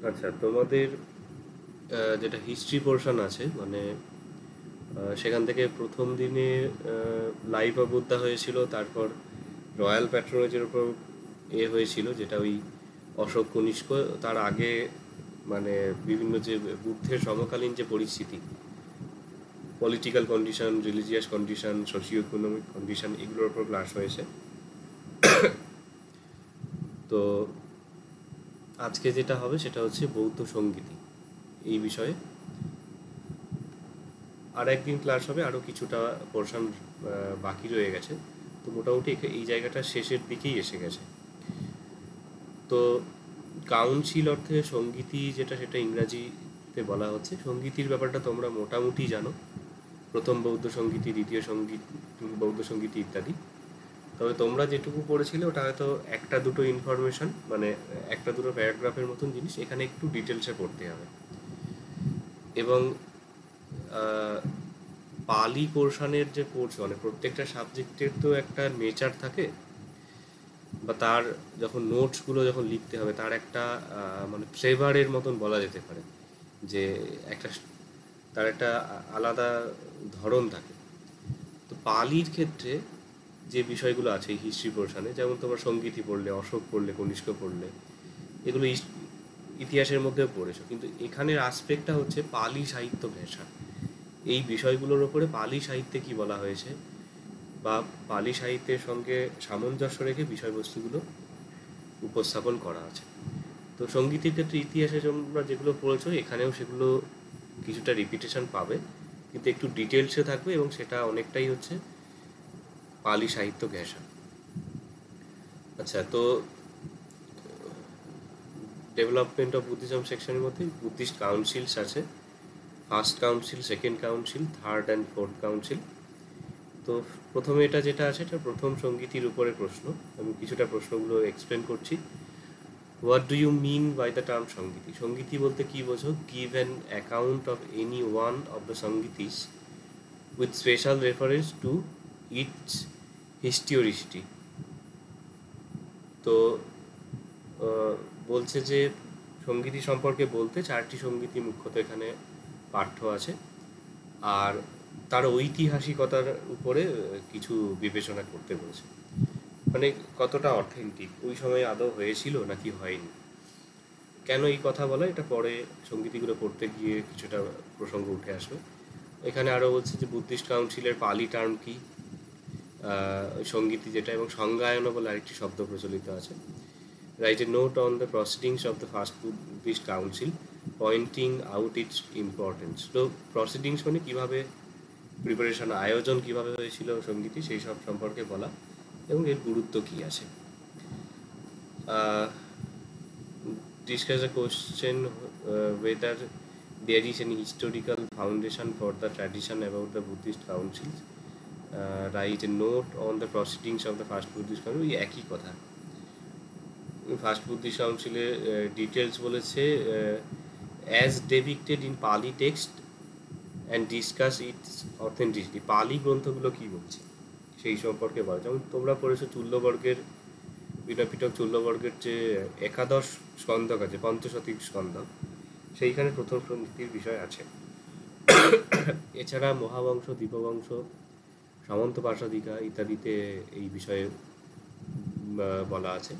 আচ্ছা, তোমাদের যেটা হিস্ট্রি পোর্শন আছে, মানে সেখান থেকে প্রথম দিনে লাইভ বুদ্ধা হয়েছিল, তারপর রয়্যাল প্যাট্রোনেজের উপর হয়েছিল, যেটা ওই অশোক কনিষ্ক। তার আগে মানে বিভিন্ন যে বুদ্ধের সমকালীন যে পরিস্থিতি, political condition, religious condition, socio economic condition, এগুলোর উপর ক্লাস হয়েছে। তো আজকে যেটা হবে সেটা হচ্ছে বৌদ্ধ সঙ্গীতি এই বিষয়ে। আর একদিন ক্লাস হবে, আরও কিছুটা পোর্শন বাকি রয়ে গেছে। তো মোটামুটি এই জায়গাটা শেষের দিকেই এসে গেছে। তো কাউন্সিল অর্থে সঙ্গীতি যেটা, সেটা ইংরাজিতে বলা হচ্ছে। সঙ্গীতির ব্যাপারটা তোমরা মোটামুটি জানো, প্রথম বৌদ্ধ সঙ্গীতি, দ্বিতীয় সঙ্গীত, বৌদ্ধ সঙ্গীতি ইত্যাদি। তবে তোমরা যেটুকু পড়েছিলে ওটা হয়তো একটা দুটো ইনফরমেশন, মানে একটা দুটো প্যারাগ্রাফের মতন জিনিস, এখানে একটু ডিটেলসে পড়তে হবে। এবং পালি পোর্শনের যে কোর্স, মানে প্রত্যেকটা সাবজেক্টের তো একটা নেচার থাকে, বা তার যখন নোটসগুলো যখন লিখতে হবে তার একটা মানে ফ্লেভারের মতন বলা যেতে পারে, যে একটা তার একটা আলাদা ধরন থাকে। তো পালির ক্ষেত্রে যে বিষয়গুলো আছে এই হিস্ট্রি পোর্শনে, যেমন তোমার সঙ্গীতি পড়লে, অশোক পড়লে, কনিষ্ক পড়লে, এগুলো ইতিহাসের মধ্যেও পড়েছো, কিন্তু এখানের আসপেক্টটা হচ্ছে পালি সাহিত্য ভাষা। এই বিষয়গুলোর ওপরে পালি সাহিত্যে কি বলা হয়েছে, বা পালি সাহিত্যের সঙ্গে সামঞ্জস্য রেখে বিষয়বস্তুগুলো উপস্থাপন করা আছে। তো সঙ্গীতের ক্ষেত্রে ইতিহাসে তোমরা যেগুলো পড়েছো এখানেও সেগুলো কিছুটা রিপিটেশন পাবে, কিন্তু একটু ডিটেলসে থাকবে, এবং সেটা অনেকটাই হচ্ছে পালি সাহিত্য ঘেঁষা। আচ্ছা, তো ডেভেলপমেন্ট অফ বুদ্ধিজম সেকশনের মধ্যে বুদ্ধিস্ট কাউন্সিলস আছে, first council, second council, third and fourth council. তো প্রথমে এটা যেটা আছে, এটা প্রথম সঙ্গীতির উপরে প্রশ্ন। আমি কিছুটা প্রশ্নগুলো এক্সপ্লেন করছি। What do you mean by the term sangiti? সঙ্গীতি বলতে কী বোঝো? Give an account of any one of the sangitis with special reference to its historicity. তো বলছে যে সঙ্গীতি সম্পর্কে বলতে চারটি সঙ্গীতি মুখ্যত এখানে পাঠ্য আছে, আর তার ঐতিহাসিকতার উপরে কিছু বিবেচনা করতে বলেছে, মানে কতটা অথেন্টিক, ওই সময় আদৌ হয়েছিল নাকি হয়নি। কেন এই কথা বলা, এটা পরে সঙ্গীতিগুলো পড়তে গিয়ে কিছুটা প্রসঙ্গ উঠে আসবে। এখানে আরও বলছে যে বুদ্ধিস্ট কাউন্সিলের পালি টার্ম কি, ওই সঙ্গীতি যেটা, এবং সংজ্ঞায়ন বলে আরেকটি শব্দ প্রচলিত আছে। Write a note on the proceedings of the first Buddhist council pointing out its importance. তো প্রসিডিংস মানে কীভাবে প্রিপারেশন, আয়োজন কীভাবে হয়েছিল সঙ্গীতি, সেই সব সম্পর্কে বলা, এবং এর গুরুত্ব কী আছে। Discuss a question whether there is any historical foundation for the tradition about the Buddhist councils. Write a note on the proceedings of the first Buddhist council. ওই একই কথা। ফার্স্ট বুদ্ধিস্ট কাউন্সিলের ডিটেলস বলেছে, অ্যাজ ডেপিক্টেড ইন পালি text and discuss it's authenticity. পালি গ্রন্থগুলো কী বলছে সেই সম্পর্কে বলা। যেমন তোমরা পড়েছো চুল্লবর্গের, বিনাপিটক চুল্লবর্গের যে একাদশ স্কন্ধক আছে, পঞ্চশতিক স্কন্ধক, সেইখানে প্রথম সঙ্গীতির বিষয় আছে। এছাড়া মহাবংশ, দীপবংশ, সামন্ত পাশাদিকা ইত্যাদিতে এই বিষয়ে বলা আছে।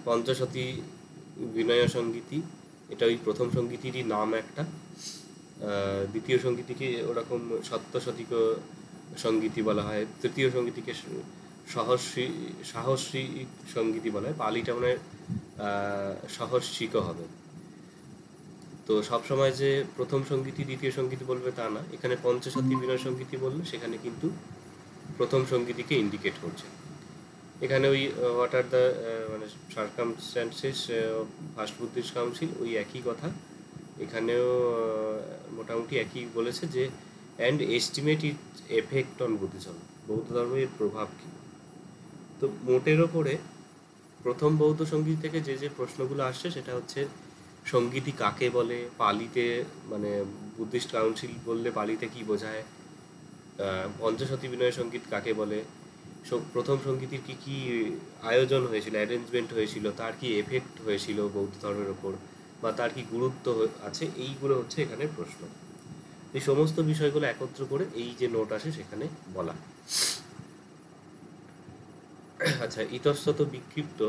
পঞ্চশতী বিনয় সঙ্গীতি, এটা ওই প্রথম সঙ্গীতিরই নাম একটা। দ্বিতীয় সঙ্গীতিকে ওরকম সপ্তশতিক সঙ্গীতি বলা হয়। তৃতীয় সঙ্গীতিকে সাহস্রী সঙ্গীতি বলা হয়। পালিটা মানে সহস্রিক হবে। তো সবসময় যে প্রথম সঙ্গীতি দ্বিতীয় সঙ্গীতি বলবে তা না, এখানে পঞ্চশতী বিনয় সঙ্গীতি বললে সেখানে কিন্তু প্রথম সঙ্গীতিকে ইন্ডিকেট করছে। এখানে ওই হোয়াট আর দ্য মানে সার্কামস্ট্যান্সেস ফার্স্ট বুদ্ধিস্ট কাউন্সিল, ওই একই কথা এখানেও মোটামুটি একই বলেছে, যে and estimate it effect on Buddhism, বৌদ্ধ ধর্মের প্রভাব কী। তো মোটের ওপরে প্রথম বৌদ্ধ সঙ্গীত থেকে যে যে প্রশ্নগুলো আসছে সেটা হচ্ছে সঙ্গীতি কাকে বলে, পালিতে মানে বুদ্ধিস্ট কাউন্সিল বললে পালিতে কি বোঝায়, পঞ্চশতী বিনয় সঙ্গীত কাকে বলে, প্রথম সঙ্গীতির কি কি আয়োজন হয়েছিল, অ্যারেঞ্জমেন্ট হয়েছিল, তার কি এফেক্ট হয়েছিল বৌদ্ধ ধর্মের ওপর, বা তার কি গুরুত্ব আছে, এইগুলো হচ্ছে এখানে প্রশ্ন। এই সমস্ত বিষয়গুলো একত্র করে এই যে নোট আসে সেখানে বলা। আচ্ছা, ইতস্তত বিক্ষিপ্ত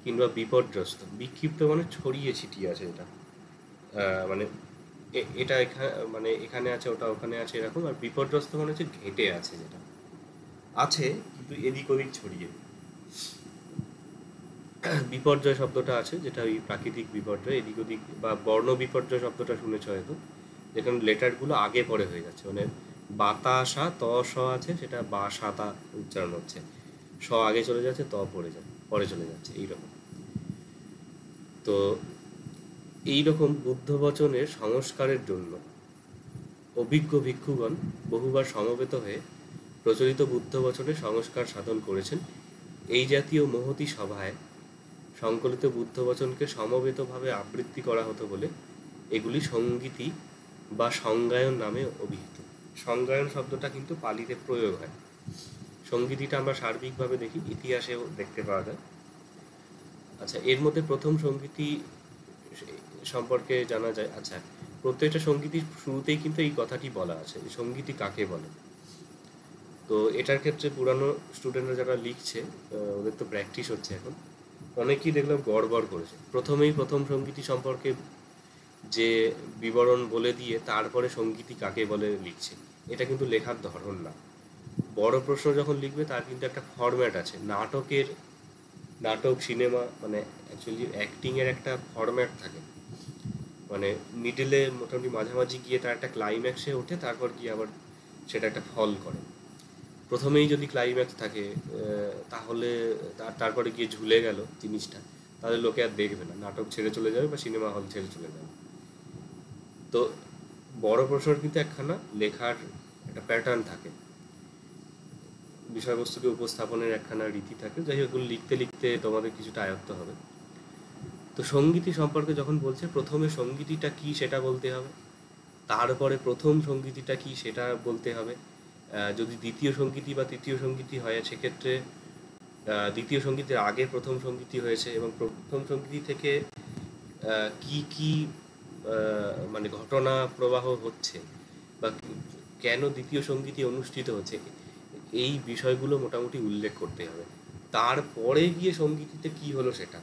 কিংবা বিপর্যস্ত। বিক্ষিপ্ত মানে ছড়িয়ে ছিটিয়ে আছে, এটা মানে এটা এখানে মানে এখানে আছে, ওটা ওখানে আছে এরকম। আর বিপর্যস্ত মানে হচ্ছে ঘেঁটে আছে, যেটা আছে কিন্তু এদিক ওদিক ছড়িয়ে। বিপর্যয় শব্দটা আছে, যেটা ওই প্রাকৃতিক বিপর্যয়, এদিক ওদিক, বা বর্ণ বিপর্যয় শব্দটা শুনেছ হয়তো, যেখানে লেটারগুলো আগে পরে হয়ে যাচ্ছে, মানে বাতাসা ত স আছে, সেটা বা সাতা উচ্চারণ হচ্ছে, স আগে চলে যাচ্ছে, ত পরে চলে যাচ্ছে, এইরকম। তো এইরকম বুদ্ধ বচনের সংস্কারের জন্য অভিজ্ঞ ভিক্ষুগণ বহুবার সমবেত হয়ে প্রচলিত বুদ্ধ বচনের সংস্কার সাধন করেছেন। এই জাতীয় মহতী সভায় সংকলিত বুদ্ধ বচনকে সমবেতভাবে আবৃত্তি করা হতো বলে এগুলি সঙ্গীতি বা সংজ্ঞায়ন নামে অভিহিত। সংজ্ঞায়ন শব্দটা কিন্তু পালিতে প্রয়োগ হয়। সঙ্গীতিটা আমরা সার্বিকভাবে দেখি, ইতিহাসেও দেখতে পাওয়া যায়। আচ্ছা, এর মধ্যে প্রথম সঙ্গীতি সম্পর্কে জানা যায়। আচ্ছা, প্রত্যেকটা সঙ্গীতির শুরুতেই কিন্তু এই কথাটি বলা আছে, সঙ্গীতি কাকে বলে। তো এটার ক্ষেত্রে পুরানো স্টুডেন্টরা যারা লিখছে, ওদের তো প্র্যাকটিস হচ্ছে এখন, অনেকেই দেখলাম গড়বড় করেছে। প্রথমেই প্রথম সঙ্গীতি সম্পর্কে যে বিবরণ বলে দিয়ে তারপরে সঙ্গীতি কাকে বলে লিখছে, এটা কিন্তু লেখার ধরন না। বড় প্রশ্ন যখন লিখবে তার কিন্তু একটা ফরম্যাট আছে। নাটক সিনেমা মানে অ্যাকচুয়ালি অ্যাক্টিংয়ের একটা ফরম্যাট থাকে, মানে মিডলে মোটামুটি মাঝামাঝি গিয়ে তার একটা ক্লাইম্যাক্সে ওঠে, তারপর গিয়ে আবার সেটা একটা ফল করে। প্রথমেই যদি ক্লাইম্যাক্স থাকে তাহলে তারপরে গিয়ে ঝুলে গেল জিনিসটা, তাহলে লোকে আর দেখবে না, নাটক ছেড়ে চলে যাবে বা সিনেমা হল ছেড়ে চলে যাবে। তো বড় প্রশ্নের কিন্তু একখানা লেখার একটা প্যাটার্ন থাকে, বিষয়বস্তুকে উপস্থাপনের একখানা রীতি থাকে। যাই হোক, লিখতে লিখতে তোমাদের কিছুটা আয়ত্ত হবে। তো সঙ্গীতি সম্পর্কে যখন বলছে, প্রথমে সঙ্গীতিটা কি সেটা বলতে হবে, তারপরে প্রথম সঙ্গীতিটা কি সেটা বলতে হবে। যদি দ্বিতীয় সঙ্গীতি বা তৃতীয় সঙ্গীতি হয়, সেক্ষেত্রে দ্বিতীয় সঙ্গীতের আগে প্রথম সঙ্গীতি হয়েছে, এবং প্রথম সঙ্গীতি থেকে কি কি মানে ঘটনা প্রবাহ হচ্ছে, বা কেন দ্বিতীয় সঙ্গীতি অনুষ্ঠিত হচ্ছে, এই বিষয়গুলো মোটামুটি উল্লেখ করতে হবে। তারপরে গিয়ে সঙ্গীতিতে কি হলো সেটা,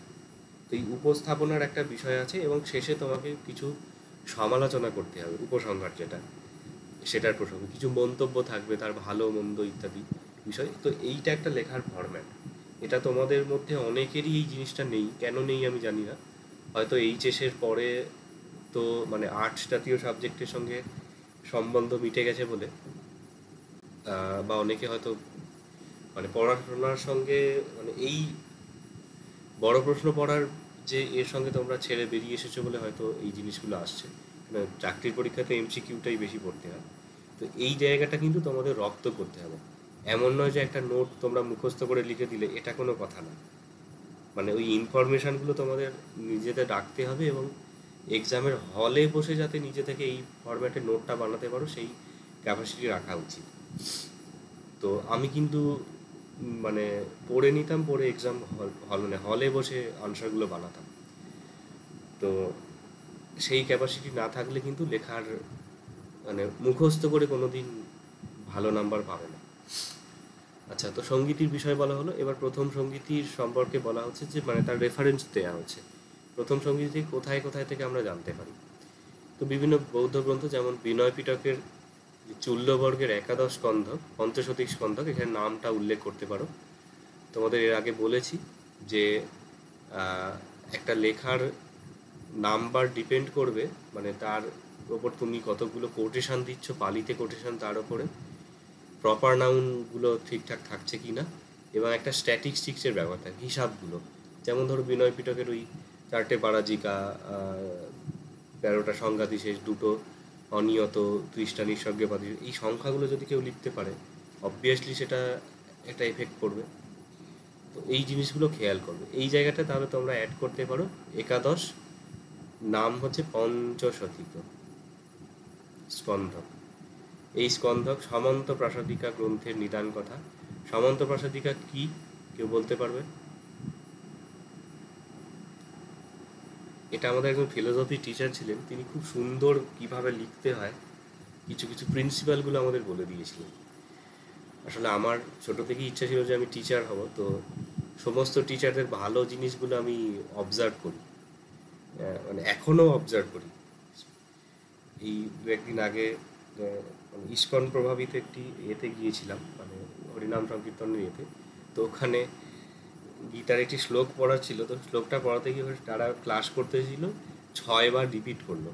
তো এই উপস্থাপনার একটা বিষয় আছে, এবং শেষে তোমাকে কিছু সমালোচনা করতে হবে, উপসংহার যেটা, সেটার প্রসঙ্গে কিছু মন্তব্য থাকবে, তার ভালো মন্দ ইত্যাদি বিষয়। তো এইটা একটা লেখার ফরম্যাট। এটা তোমাদের মধ্যে অনেকেরই এই জিনিসটা নেই, কেন নেই আমি জানি না। হয়তো এইচএসের পরে তো মানে আর্টস জাতীয় সাবজেক্টের সঙ্গে সম্বন্ধ মিটে গেছে বলে, বা অনেকে হয়তো মানে পড়াশোনার সঙ্গে মানে এই বড় প্রশ্ন পড়ার যে এর সঙ্গে তোমরা ছেড়ে বেরিয়ে এসেছো বলে হয়তো এই জিনিসগুলো আসছে। মানে চাকরির পরীক্ষাতে এমসিকিউটাই বেশি পড়তে হয়। তো এই জায়গাটা কিন্তু তোমাদের রপ্ত করতে হবে। এমন নয় যে একটা নোট তোমরা মুখস্থ করে লিখে দিলে, এটা কোনো কথা না। মানে ওই ইনফরমেশানগুলো তোমাদের নিজেদের রাখতে হবে, এবং এক্সামের হলে বসে যাতে নিজে থেকে এই ফরম্যাটে নোটটা বানাতে পারো, সেই ক্যাপাসিটি রাখা উচিত। তো আমি কিন্তু মানে পড়ে নিতাম, পড়ে এক্সাম মানে হলে বসে আনসারগুলো বানাতাম। তো সেই ক্যাপাসিটি না থাকলে কিন্তু লেখার মানে মুখস্থ করে কোনো দিন ভালো নাম্বার পাবে না। আচ্ছা, তো সঙ্গীতির বিষয় বলা হলো, এবার প্রথম সঙ্গীতির সম্পর্কে বলা হচ্ছে যে মানে তার রেফারেন্স দেওয়া হচ্ছে। প্রথম সঙ্গীতি কোথায় কোথায় থেকে আমরা জানতে পারি। তো বিভিন্ন বৌদ্ধ গ্রন্থ, যেমন বিনয় পিটকের চুল্লবর্গের একাদশ স্কন্ধক, পঞ্চশতিক স্কন্ধক, এখানে নামটা উল্লেখ করতে পারো। তোমাদের এর আগে বলেছি যে একটা লেখার নাম্বার ডিপেন্ড করবে মানে তার ওপর তুমি কতগুলো কোটেশান দিচ্ছ, পালিতে কোটেশান, তার ওপরে প্রপার নাউনগুলো ঠিকঠাক থাকছে কি না, এবং একটা স্ট্যাটিস্টিক্সের ব্যাপার থাকে, হিসাবগুলো। যেমন ধরো বিনয় পিটকের ওই 4টে পারাজিকা, 13টা সংঘাতিশেষ, 2টো অনিয়ত, 30টা নিঃসর্গবাদী, এই সংখ্যাগুলো যদি কেউ লিখতে পারে, অবভিয়াসলি সেটা একটা এফেক্ট করবে। তো এই জিনিসগুলো খেয়াল করবে এই জায়গাটা। তাহলে তোমরা অ্যাড করতে পারো একাদশ, নাম হচ্ছে পঞ্চশতিক স্কন্ধক। এই স্কন্ধক সামন্ত প্রাসাদিকা গ্রন্থের নিদান কথা সামন্তপ্রাসাদিকা কি কেউ বলতে পারবে? এটা আমাদের একজন ফিলোসফি টিচার ছিলেন, তিনি খুব সুন্দর কিভাবে লিখতে হয় কিছু কিছু প্রিন্সিপালগুলো আমাদের বলে দিয়েছিলেন। আসলে আমার ছোট থেকেই ইচ্ছা ছিল যে আমি টিচার হব, তো সমস্ত টিচারদের ভালো জিনিসগুলো আমি অবজার্ভ করি, মানে এখনও অবজার্ভ করি। এই দু একদিন আগে ইস্কন প্রভাবিত একটি এতে গিয়েছিলাম, মানে হরিনাম সংকীর্তনের এতে। তো ওখানে গীতার একটি শ্লোক পড়া ছিল, তো শ্লোকটা পড়াতে গিয়ে তারা ক্লাস করতেছিল, 6বার রিপিট করলো,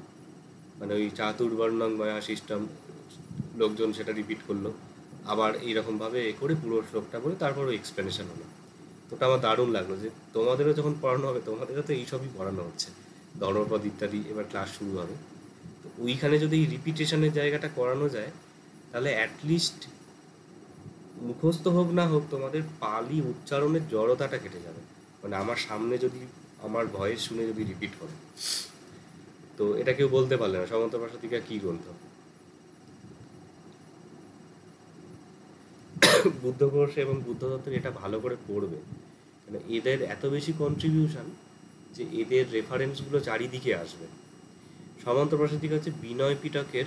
মানে ওই চাতুর্বর্ণং ময়া সিস্টেম, লোকজন সেটা রিপিট করলো, আবার এইরকমভাবে এ করে পুরো শ্লোকটা বলে তারপরও এক্সপ্লেনেশন হলো। তো ওটা আমার দারুণ লাগলো যে তোমাদেরও যখন পড়ানো হবে, তোমাদেরও তো এইসবই পড়ানো হচ্ছে, ধর্মপদ ইত্যাদি, এবার ক্লাস শুরু হবে। তো ওইখানে যদি এই রিপিটেশনের জায়গাটা করানো যায়, তাহলে অ্যাটলিস্ট মুখস্থ হোক না হোক তোমাদের পালি উচ্চারণের জড়তাটা কেটে যাবে। মানে আমার সামনে যদি আমার ভয়েস শুনে যদি রিপিট করে, তো এটা কেউ বলতে পারলে না সামন্তপ্রাসাদিকা কি গ্রন্থ। বুদ্ধঘোষ এবং বুদ্ধদত্তের এটা ভালো করে পড়বে, মানে এদের এত বেশি কন্ট্রিবিউশন যে এদের রেফারেন্সগুলো চারিদিকে আসবে। সামন্তপ্রাসাদিকা হচ্ছে বিনয় পিটকের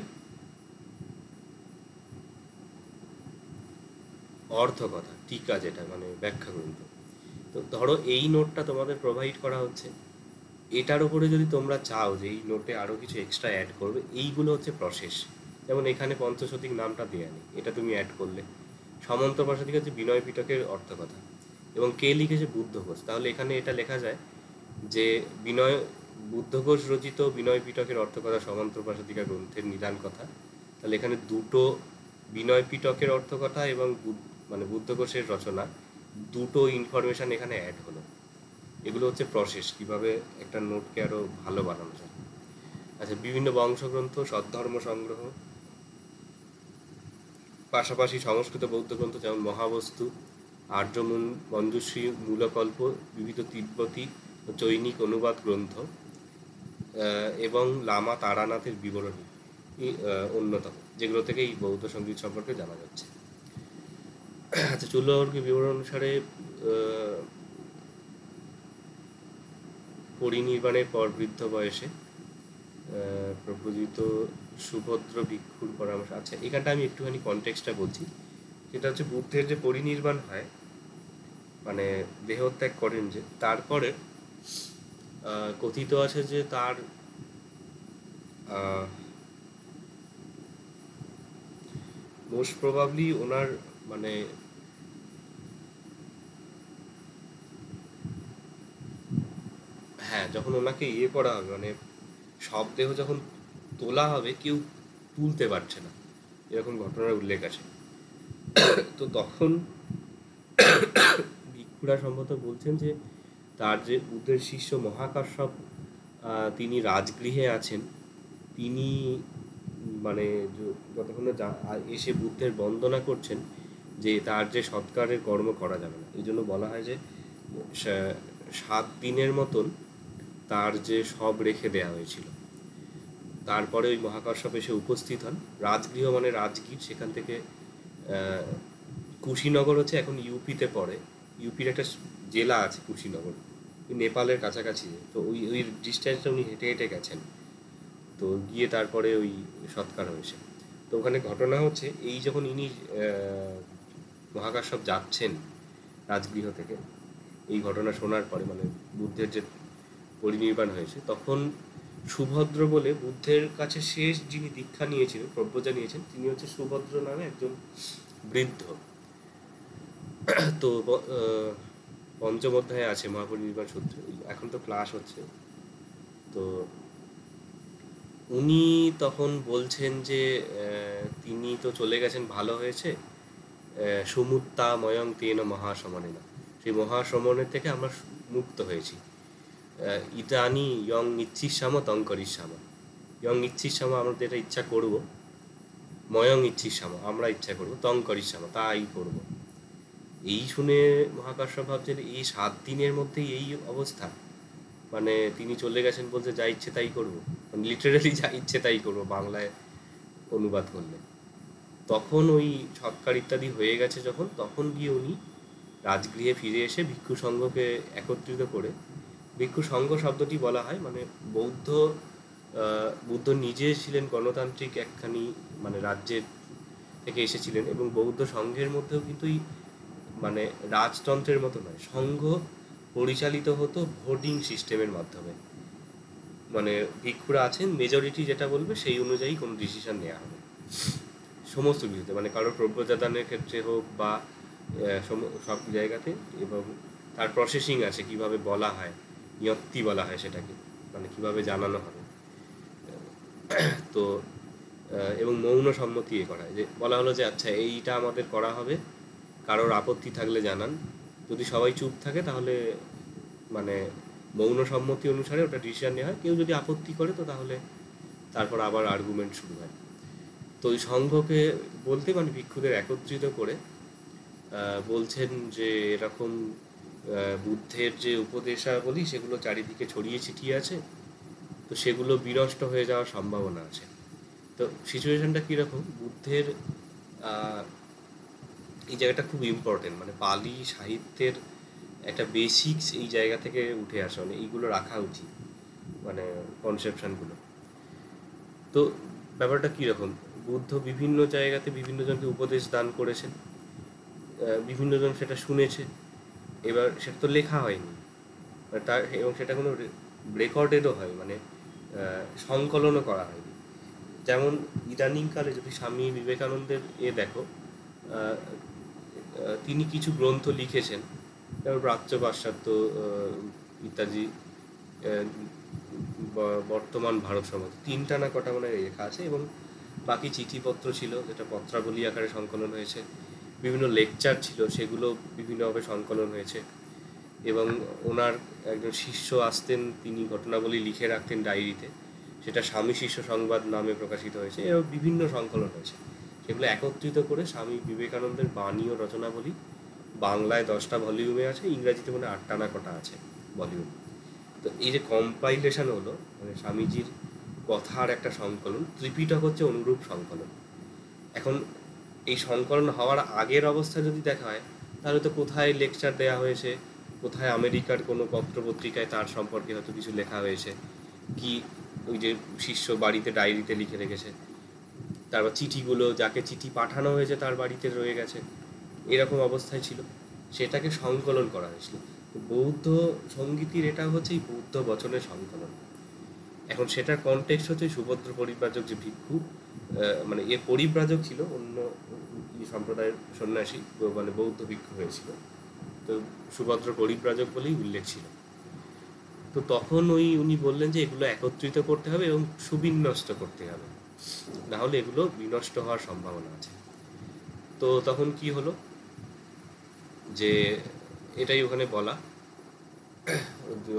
অর্থকথা টিকা, যেটা মানে ব্যাখ্যা গ্রন্থ। তো ধরো এই নোটটা তোমাদের প্রোভাইড করা হচ্ছে, এটার উপরে যদি তোমরা চাও যে এই নোটে আরও কিছু এক্সট্রা অ্যাড করবে, এইগুলো হচ্ছে প্রসেস। যেমন এখানে পঞ্চশতিক নামটা দেয়া নেই, এটা তুমি অ্যাড করলে। সামন্তপ্রাসাদিকা হচ্ছে বিনয় পিটকের অর্থকথা, এবং কে লিখেছে? বুদ্ধঘোষ। তাহলে এখানে এটা লেখা যায় যে বুদ্ধঘোষ রচিত বিনয় পিটকের অর্থকথা সামন্তপ্রাসাদিকা গ্রন্থের নিদান কথা। তাহলে এখানে দুটো বিনয় পিটকের অর্থকথা এবং মানে বুদ্ধঘোষের রচনা, দুটো ইনফরমেশন এখানে অ্যাড হলো। এগুলো হচ্ছে প্রসেস, কিভাবে একটা নোটকে আরও ভালো বানানো যায়। আচ্ছা, বিভিন্ন বংশগ্রন্থ, সদ্ধর্ম সংগ্রহ, পাশাপাশি সংস্কৃত বৌদ্ধ গ্রন্থ যেমন মহাবস্তু, আর্য মঞ্জুশ্রী, মূলকল্প, বিবিধ তিব্বতী ও চৈনিক অনুবাদ গ্রন্থ, এবং লামা তারানাথের বিবরণী অন্যতম, যেগুলো থেকে এই বৌদ্ধ সঙ্গীত সম্পর্কে জানা যাচ্ছে। আচ্ছা, চূল্যবর্গীয় বিবরণ অনুসারে পরিনির্বাণের পর বৃদ্ধ বয়সে প্রপোজিত সুভদ্র ভিক্ষুর পরামর্শ। আচ্ছা, এখানটা আমি একটুখানি কনটেক্সটটা বলছি। সেটা হচ্ছে বুদ্ধের যে পরিনির্বাণ হয়, মানে দেহত্যাগ করেন, যে তারপরে কথিত আছে যে তার মোস্ট প্রবাবলি ওনার মানে হ্যাঁ, যখন ওনাকে ইয়ে করা হবে, মানে সব দেহ যখন তোলা হবে, কেউ তুলতে পারছে না, এরকম ঘটনার উল্লেখ আছে। তো তখন ভিক্ষুরা সম্ভবত বলছেন যে তার যে বুদ্ধের শিষ্য মহাকাশ্যপ, তিনি রাজগৃহে আছেন, তিনি মানে যতক্ষণ এসে বুদ্ধের বন্দনা করছেন, যে তার যে সৎকারের কর্ম করা যাবে না। এই জন্য বলা হয় যে 7 দিনের মতন তার যে সব রেখে দেয়া হয়েছিল। তারপরে ওই মহাকাশ্যপ এসে উপস্থিত হন। রাজগৃহ মানে রাজগীর, সেখান থেকে কুশীনগর হচ্ছে এখন ইউপিতে পড়ে, ইউপির একটা জেলা আছে কুশীনগর, নেপালের কাছাকাছি। তো ওই ওই ডিস্টেন্সটা উনি হেঁটে হেঁটে গেছেন, তো গিয়ে তারপরে ওই সৎকার হয়েছে। তো ওখানে ঘটনা হচ্ছে, এই যখন ইনি মহাকাশ্যপ যাচ্ছেন রাজগৃহ থেকে, এই ঘটনা শোনার পরে, মানে বুদ্ধের যে পরিনির্বাণ হয়েছে, তখন সুভদ্র বলে বুদ্ধের কাছে শেষ যিনি দীক্ষা নিয়েছিলেন, প্রব্রজা নিয়েছেন, তিনি হচ্ছে সুভদ্র নামে একজন বৃদ্ধ। তো পঞ্চম অধ্যায়ে আছে মহাপরিনির্বাণ সূত্র, এখন তো ক্লাস হচ্ছে। তো উনি তখন বলছেন যে তিনি তো চলে গেছেন, ভালো হয়েছে, সমুত্তা ময়ং তেন মহাসমনেনা, সেই মহাসমনের থেকে আমরা মুক্ত হয়েছি। ইদানি ইয়ং ইচ্ছিসাম তং করিষ্যাম, ইয়ং ইচ্ছিসাম আমরা যেটা ইচ্ছা করব, ময়ং ইচ্ছিসাম আমরা ইচ্ছা করব, তং করিষ্যাম তাই করব। এই শুনে মহাকাশ্যপ ভাবছেন এই 7 দিনের মধ্যেই এই অবস্থা, মানে তিনি চলে গেছেন বলতে যা ইচ্ছে তাই করবো, মানে লিটারালি যা ইচ্ছে তাই করবো বাংলায় অনুবাদ করলে। তখন ওই সৎকার ইত্যাদি হয়ে গেছে যখন, তখন গিয়ে উনি রাজগৃহে ফিরে এসে ভিক্ষু সংঘকে একত্রিত করে, ভিক্ষু সংঘ শব্দটি বলা হয় মানে বুদ্ধ নিজে ছিলেন গণতান্ত্রিক একখানি মানে রাজ্যের থেকে এসেছিলেন, এবং বৌদ্ধ সংঘের মধ্যেও কিন্তু মানে রাজতন্ত্রের মতো নয়, সংঘ পরিচালিত হতো ভোটিং সিস্টেমের মাধ্যমে। মানে ভিক্ষুরা আছেন, মেজরিটি যেটা বলবে সেই অনুযায়ী কোনো ডিসিশন নেওয়া হবে সমস্ত কিছুতে, মানে কারোর প্রব্রজাদানের ক্ষেত্রে হোক বা সব জায়গাতে। এবং তার প্রসেসিং আছে, কিভাবে বলা হয়, নিয়ত্তি বলা হয় সেটাকে, মানে কিভাবে জানানো হবে। তো এবং মৌন সম্মতি করা হয়, যে বলা হলো যে আচ্ছা এইটা আমাদের করা হবে, কারোর আপত্তি থাকলে জানান, যদি সবাই চুপ থাকে তাহলে মানে মৌন সম্মতি অনুসারে ওটা ডিসিশন নেওয়া হয়, কেউ যদি আপত্তি করে তো তাহলে তারপর আবার আর্গুমেন্ট শুরু হয়। তো ওই সংঘকে বলতে মানে ভিক্ষুদের একত্রিত করে বলছেন যে এরকম বুদ্ধের যে উপদেশাবলী সেগুলো চারিদিকে ছড়িয়ে ছিটিয়ে আছে, তো সেগুলো বিনষ্ট হয়ে যাওয়ার সম্ভাবনা আছে। তো সিচুয়েশনটা কীরকম, বুদ্ধের এই জায়গাটা খুব ইম্পর্টেন্ট, মানে পালি সাহিত্যের একটা বেসিক্স এই জায়গা থেকে উঠে আসে, মানে এইগুলো রাখা উচিত, মানে কনসেপশনগুলো। তো ব্যাপারটা কীরকম, বুদ্ধ বিভিন্ন জায়গাতে বিভিন্ন জনকে উপদেশ দান করেছেন, বিভিন্ন জন সেটা শুনেছে, এবার সেটা তো লেখা হয়নি তার, এবং সেটা কোনো রেকর্ডেডও হয়, মানে সংকলনও করা হয়নি। যেমন ইদানিংকালে যদি স্বামী বিবেকানন্দের দেখো, তিনি কিছু গ্রন্থ লিখেছেন, যেমন প্রাচ্য পাশ্চাত্য ইত্যাদি, বর্তমান ভারত সম্বন্ধে 3টা না কটা মানে লেখা আছে, এবং বাকি চিঠিপত্র ছিল যেটা পত্রাবলী আকারে সংকলন হয়েছে, বিভিন্ন লেকচার ছিল সেগুলো বিভিন্নভাবে সংকলন হয়েছে, এবং ওনার একজন শিষ্য আসতেন, তিনি ঘটনাবলী লিখে রাখতেন ডায়েরিতে, সেটা স্বামী শিষ্য সংবাদ নামে প্রকাশিত হয়েছে, এবং বিভিন্ন সংকলন হয়েছে, সেগুলো একত্রিত করে স্বামী বিবেকানন্দের বাণী ও রচনাবলী বাংলায় 10টা ভলিউমে আছে, ইংরাজিতে মানে 8টা না কটা আছে ভলিউম। তো এই যে কম্পাইলেশন হলো, মানে স্বামীজির কথার একটা সংকলন, ত্রিপিটক হচ্ছে অনুরূপ সংকলন। এখন এই সংকলন হওয়ার আগের অবস্থা যদি দেখা হয়, তাহলে তো কোথায় লেকচার দেওয়া হয়েছে, কোথায় আমেরিকার কোনো পত্রপত্রিকায় তার সম্পর্কে হয়তো কিছু লেখা হয়েছে, কি ওই যে শিষ্য বাড়িতে ডায়েরিতে লিখে রেখেছে, তারপর চিঠিগুলো যাকে চিঠি পাঠানো হয়েছে তার বাড়িতে রয়ে গেছে, এরকম অবস্থায় ছিল, সেটাকে সংকলন করা হয়েছিল। বৌদ্ধ সঙ্গীতির এটা হচ্ছে এই বৌদ্ধ বচনের সংকলন। এখন সেটার কনটেক্সট হচ্ছে সুভদ্র পরিব্রাজক যে ভিক্ষু, মানে এ পরিব্রাজক ছিল, অন্য সম্প্রদায়ের সন্ন্যাসী, মানে বৌদ্ধ ভিক্ষু হয়েছিল, তো সুভদ্র পরিব্রাজক বলেই উল্লেখ ছিল। তো তখন উনি বললেন যে এগুলো একত্রিত করতে হবে এবং সুবিন্যস্ত করতে হবে, না হলে এগুলো বিনষ্ট হওয়ার সম্ভাবনা আছে। তো তখন কি হলো যে এটাই ওখানে বলা,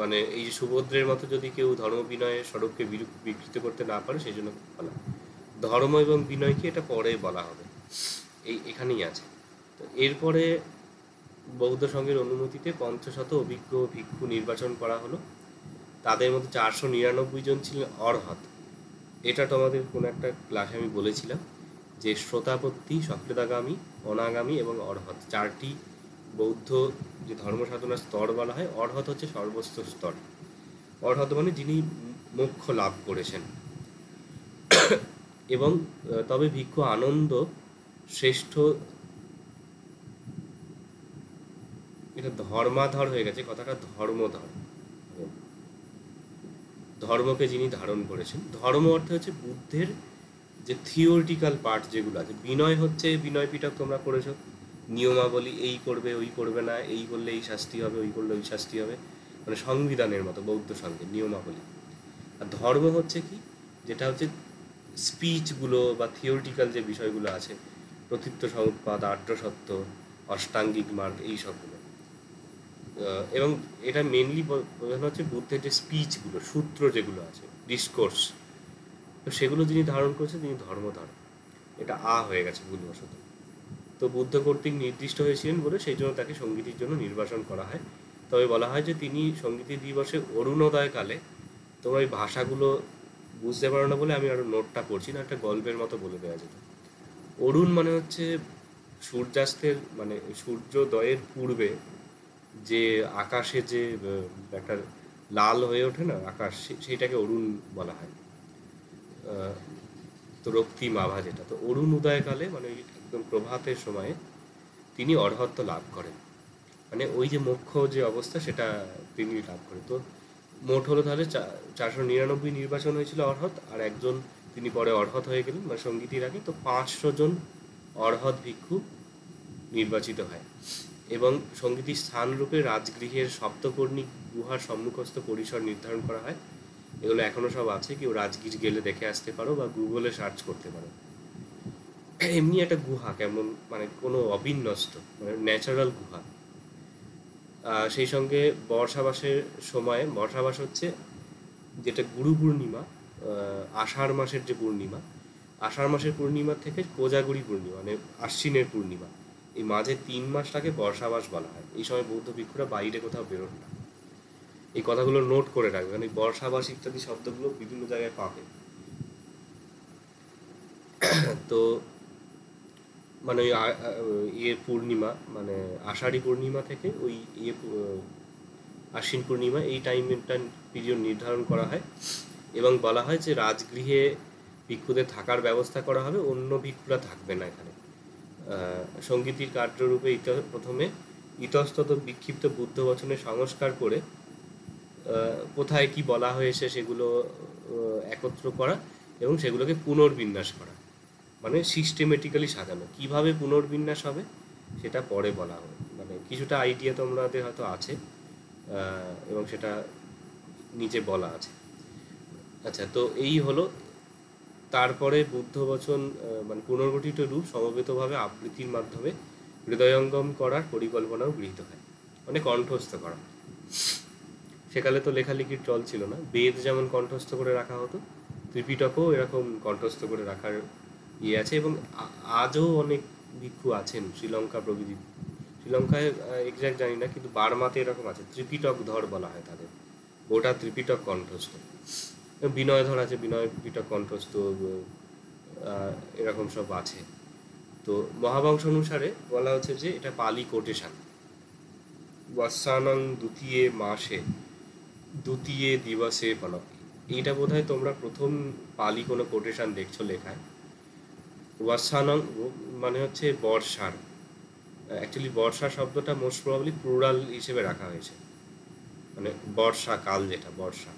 মানে এই যে সুভদ্রের মতো যদি কেউ ধর্ম বিনয়ের স্বরূপকে বিকৃত করতে না পারে সেই জন্য বলা, ধর্ম এবং বিনয়কে এটা পরে বলা হবে, এখানেই আছে। তো এরপরে বৌদ্ধ সংঘের অনুমতিতে 500 অভিজ্ঞ ভিক্ষু নির্বাচন করা হলো, তাদের মধ্যে 499 জন ছিলেন অর্হৎ। এটা তোমাদের কোনো একটা ক্লাসে আমি বলেছিলাম যে শ্রোতাপত্তি, সক্রেতাগামী, অনাগামী এবং অর্হৎ 4টি বৌদ্ধ যে ধর্ম সাধনার স্তর বলা হয়। অর্হৎ হচ্ছে সর্বোচ্চ স্তর, অর্হৎ মানে যিনি মোক্ষ লাভ করেছেন। এবং তবে ভিক্ষু আনন্দ শ্রেষ্ঠ, এটা ধর্মাধর হয়ে গেছে কথাটা, ধর্মধর, ধর্মকে যিনি ধারণ করেছেন। ধর্ম অর্থ হচ্ছে বুদ্ধের যে থিওরিটিক্যাল পার্ট যেগুলো আছে। বিনয় হচ্ছে বিনয় পিটক তোমরা পড়েছ, নিয়মাবলী, এই করবে ওই করবে না, এই করলে এই শাস্তি হবে, ওই করলে ওই শাস্তি হবে, মানে সংবিধানের মতো বৌদ্ধ সংঘের নিয়মাবলী। আর ধর্ম হচ্ছে কি, যেটা হচ্ছে স্পিচগুলো বা থিওরিটিক্যাল যে বিষয়গুলো আছে, প্রতীত্ব সমুৎপাদ, আর্য সত্য, অষ্টাঙ্গিক মার্গ, এই সবগুলো। এবং এটা মেনলি বোঝানো হচ্ছে বুদ্ধের যে স্পিচগুলো, সূত্র যেগুলো আছে, ডিসকোর্স, তো সেগুলো যিনি ধারণ করেছেন তিনি ধর্মধর। এটা হয়ে গেছে ভুলবশত। তো বুদ্ধ কর্তৃক নির্দিষ্ট হয়েছিলেন বলে সেই জন্য তাকে সঙ্গীতের জন্য নির্বাচন করা হয়। তবে বলা হয় যে তিনি সঙ্গীতি দিবসে অরুণোদয়কালে, তোমরা ওই ভাষাগুলো বুঝতে পারো না বলে আমি আরও নোটটা পড়ছি না, একটা গল্পের মতো বলে দেওয়া যেত। অরুণ মানে হচ্ছে সূর্যাস্তের মানে সূর্যোদয়ের পূর্বে যে আকাশে যে একটা লাল হয়ে ওঠে না আকাশ, সেইটাকে অরুণ বলা হয়। আহ, তো রক্তিম আভা যেটা, তো অরুণ উদয়কালে মানে ওই একদম প্রভাতের সময়ে তিনি অর্হত্ব লাভ করেন। মানে ওই যে মোক্ষ যে অবস্থা সেটা তিনি লাভ করেন। তো মোট হলো তাহলে 499 নির্বাচন হয়েছিল অর্হৎ, আর একজন তিনি পরে অর্হৎ হয়ে গেলেন মানে সঙ্গীতির আগে। তো 500 জন অর্হৎ ভিক্ষু নির্বাচিত হয় এবং সঙ্গীতির স্থানরূপে রাজগৃহের সপ্তকর্ণী গুহার সম্মুখস্থ পরিসর নির্ধারণ করা হয়। এগুলো এখনো সব আছে, কেউ রাজগীর গেলে দেখে আসতে পারো বা গুগলে সার্চ করতে পারো। এমনি একটা গুহা কেমন মানে কোনো অবিন্যস্ত মানে ন্যাচারাল গুহা। সেই সঙ্গে বর্ষাবাসের সময়, বর্ষাবাস হচ্ছে যেটা গুরু পূর্ণিমা, আষাঢ় মাসের যে পূর্ণিমা, আষাঢ় মাসের পূর্ণিমা থেকে কোজাগরি পূর্ণিমা মানে আশ্বিনের পূর্ণিমা, এই মাঝে 3 মাসটাকে বর্ষাবাস বলা হয়। এই সময় বৌদ্ধ ভিক্ষুরা বাইরে কোথাও বেরোন না। এই কথাগুলো নোট করে রাখবে, কারণ এই বর্ষাবাস ইত্যাদি শব্দগুলো বিভিন্ন জায়গায় পাবে। তো মানে ওই ইয়ে পূর্ণিমা মানে আষাঢ়ী পূর্ণিমা থেকে ওই আশ্বিন পূর্ণিমা, এই টাইমটা পিরিয়ড নির্ধারণ করা হয় এবং বলা হয় যে রাজগৃহে ভিক্ষুদের থাকার ব্যবস্থা করা হবে, অন্য ভিক্ষুরা থাকবে না এখানে। সঙ্গীতির কার্যরূপে প্রথমে ইতস্তত বিক্ষিপ্ত বুদ্ধ বচনে সংস্কার করে কোথায় কি বলা হয়েছে সেগুলো একত্র করা এবং সেগুলোকে পুনর্বিন্যাস করা, মানে সিস্টেমেটিক্যালি সাজানো। কিভাবে পুনর্বিন্যাস হবে সেটা পরে বলা হবে, মানে কিছুটা আইডিয়া তোমাদের হয়তো আছে এবং সেটা নিচে বলা আছে। আচ্ছা, তো এই হলো। তারপরে বুদ্ধ বচন মানে পুনর্গঠিত রূপ সমবেতভাবে আবৃত্তির মাধ্যমে হৃদয়ঙ্গম করার পরিকল্পনাও গৃহীত হয়, মানে কণ্ঠস্থ করা। সেকালে তো লেখালেখির চল ছিল না, বেদ যেমন কণ্ঠস্থ করে রাখা হতো, ত্রিপিটকও এরকম কণ্ঠস্থ করে রাখার ইয়ে আছে। এবং আজও অনেক ভিক্ষু আছেন শ্রীলঙ্কা প্রভৃতি, শ্রীলঙ্কায় এক্স্যাক্ট জানি না, কিন্তু বার্মাতে এরকম আছে, ত্রিপিটক ধর বলা হয় তাদের, গোটা ত্রিপিটক কণ্ঠস্থ। বিনয়ধর আছে, বিনয় পিটক কণ্ঠস্থ, এরকম সব আছে। তো মহাবংশ অনুসারে বলা হচ্ছে যে এটা পালি কোটেশন। বৎসানং দ্বিতীয় মাসে দ্বিতীয় দিবসে বলো, এইটা বোধ হয় তোমরা প্রথম পালি কোনো কোটেশন দেখছো লেখায়। ওয়াসানং মানে হচ্ছে বর্ষার, অ্যাকচুয়ালি বর্ষা শব্দটা মোস্ট প্রবাবলি প্লুরাল হিসেবে রাখা হয়েছে, মানে বর্ষাকাল যেটা বর্ষা,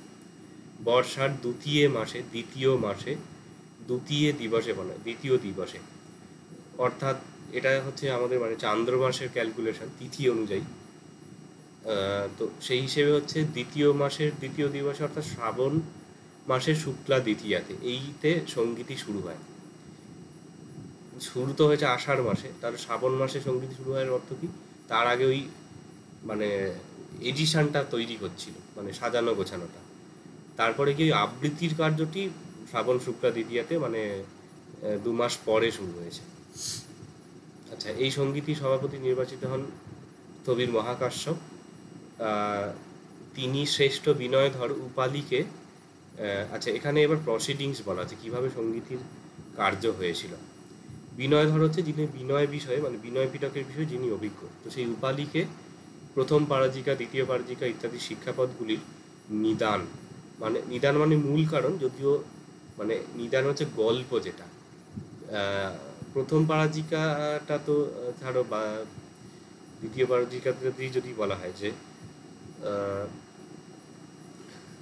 বর্ষার দ্বিতীয় মাসে দ্বিতীয় দিবসে বলে, দ্বিতীয় দিবসে, অর্থাৎ এটা হচ্ছে আমাদের মানে চান্দ্র মাসের ক্যালকুলেশন তিথি অনুযায়ী। তো সেই হিসেবে হচ্ছে দ্বিতীয় মাসের দ্বিতীয় দিবসে, অর্থাৎ শ্রাবণ মাসের শুক্লা দ্বিতীয়াতে, এইতে সঙ্গীতি শুরু হয়। শুরু তো হয়েছে আষাঢ় মাসে, তাহলে শ্রাবণ মাসে সঙ্গীত শুরু হয় অর্থ কি, তার আগে ওই মানে এডিশনটা তৈরি হচ্ছিল, মানে সাজানো গোছানোটা। তারপরে কি আবৃত্তির কার্যটি শ্রাবণ শুক্লা দ্বিতীয়াতে মানে 2 মাস পরে শুরু হয়েছে। আচ্ছা, এই সঙ্গীতই সভাপতি নির্বাচিত হন স্থবির মহাকাশ্যপ। তিনি শ্রেষ্ঠ বিনয়ধর উপালিকে, আচ্ছা এখানে এবার প্রসিডিংস বলা আছে কীভাবে সঙ্গীতির কার্য হয়েছিল। বিনয়ধর হচ্ছে যিনি বিনয় বিষয়ে মানে বিনয় পিটকের বিষয়ে যিনি অভিজ্ঞ, তো সেই উপালিকে প্রথম পারাজিকা, দ্বিতীয় পারাজিকা ইত্যাদি শিক্ষাপদগুলির নিদান, মানে নিদান মানে মূল কারণ, যদিও মানে নিদান হচ্ছে গল্প যেটা। প্রথম পারাজিকাটা তো ধরো বা দ্বিতীয় পারাজিকাতে যদি বলা হয় যে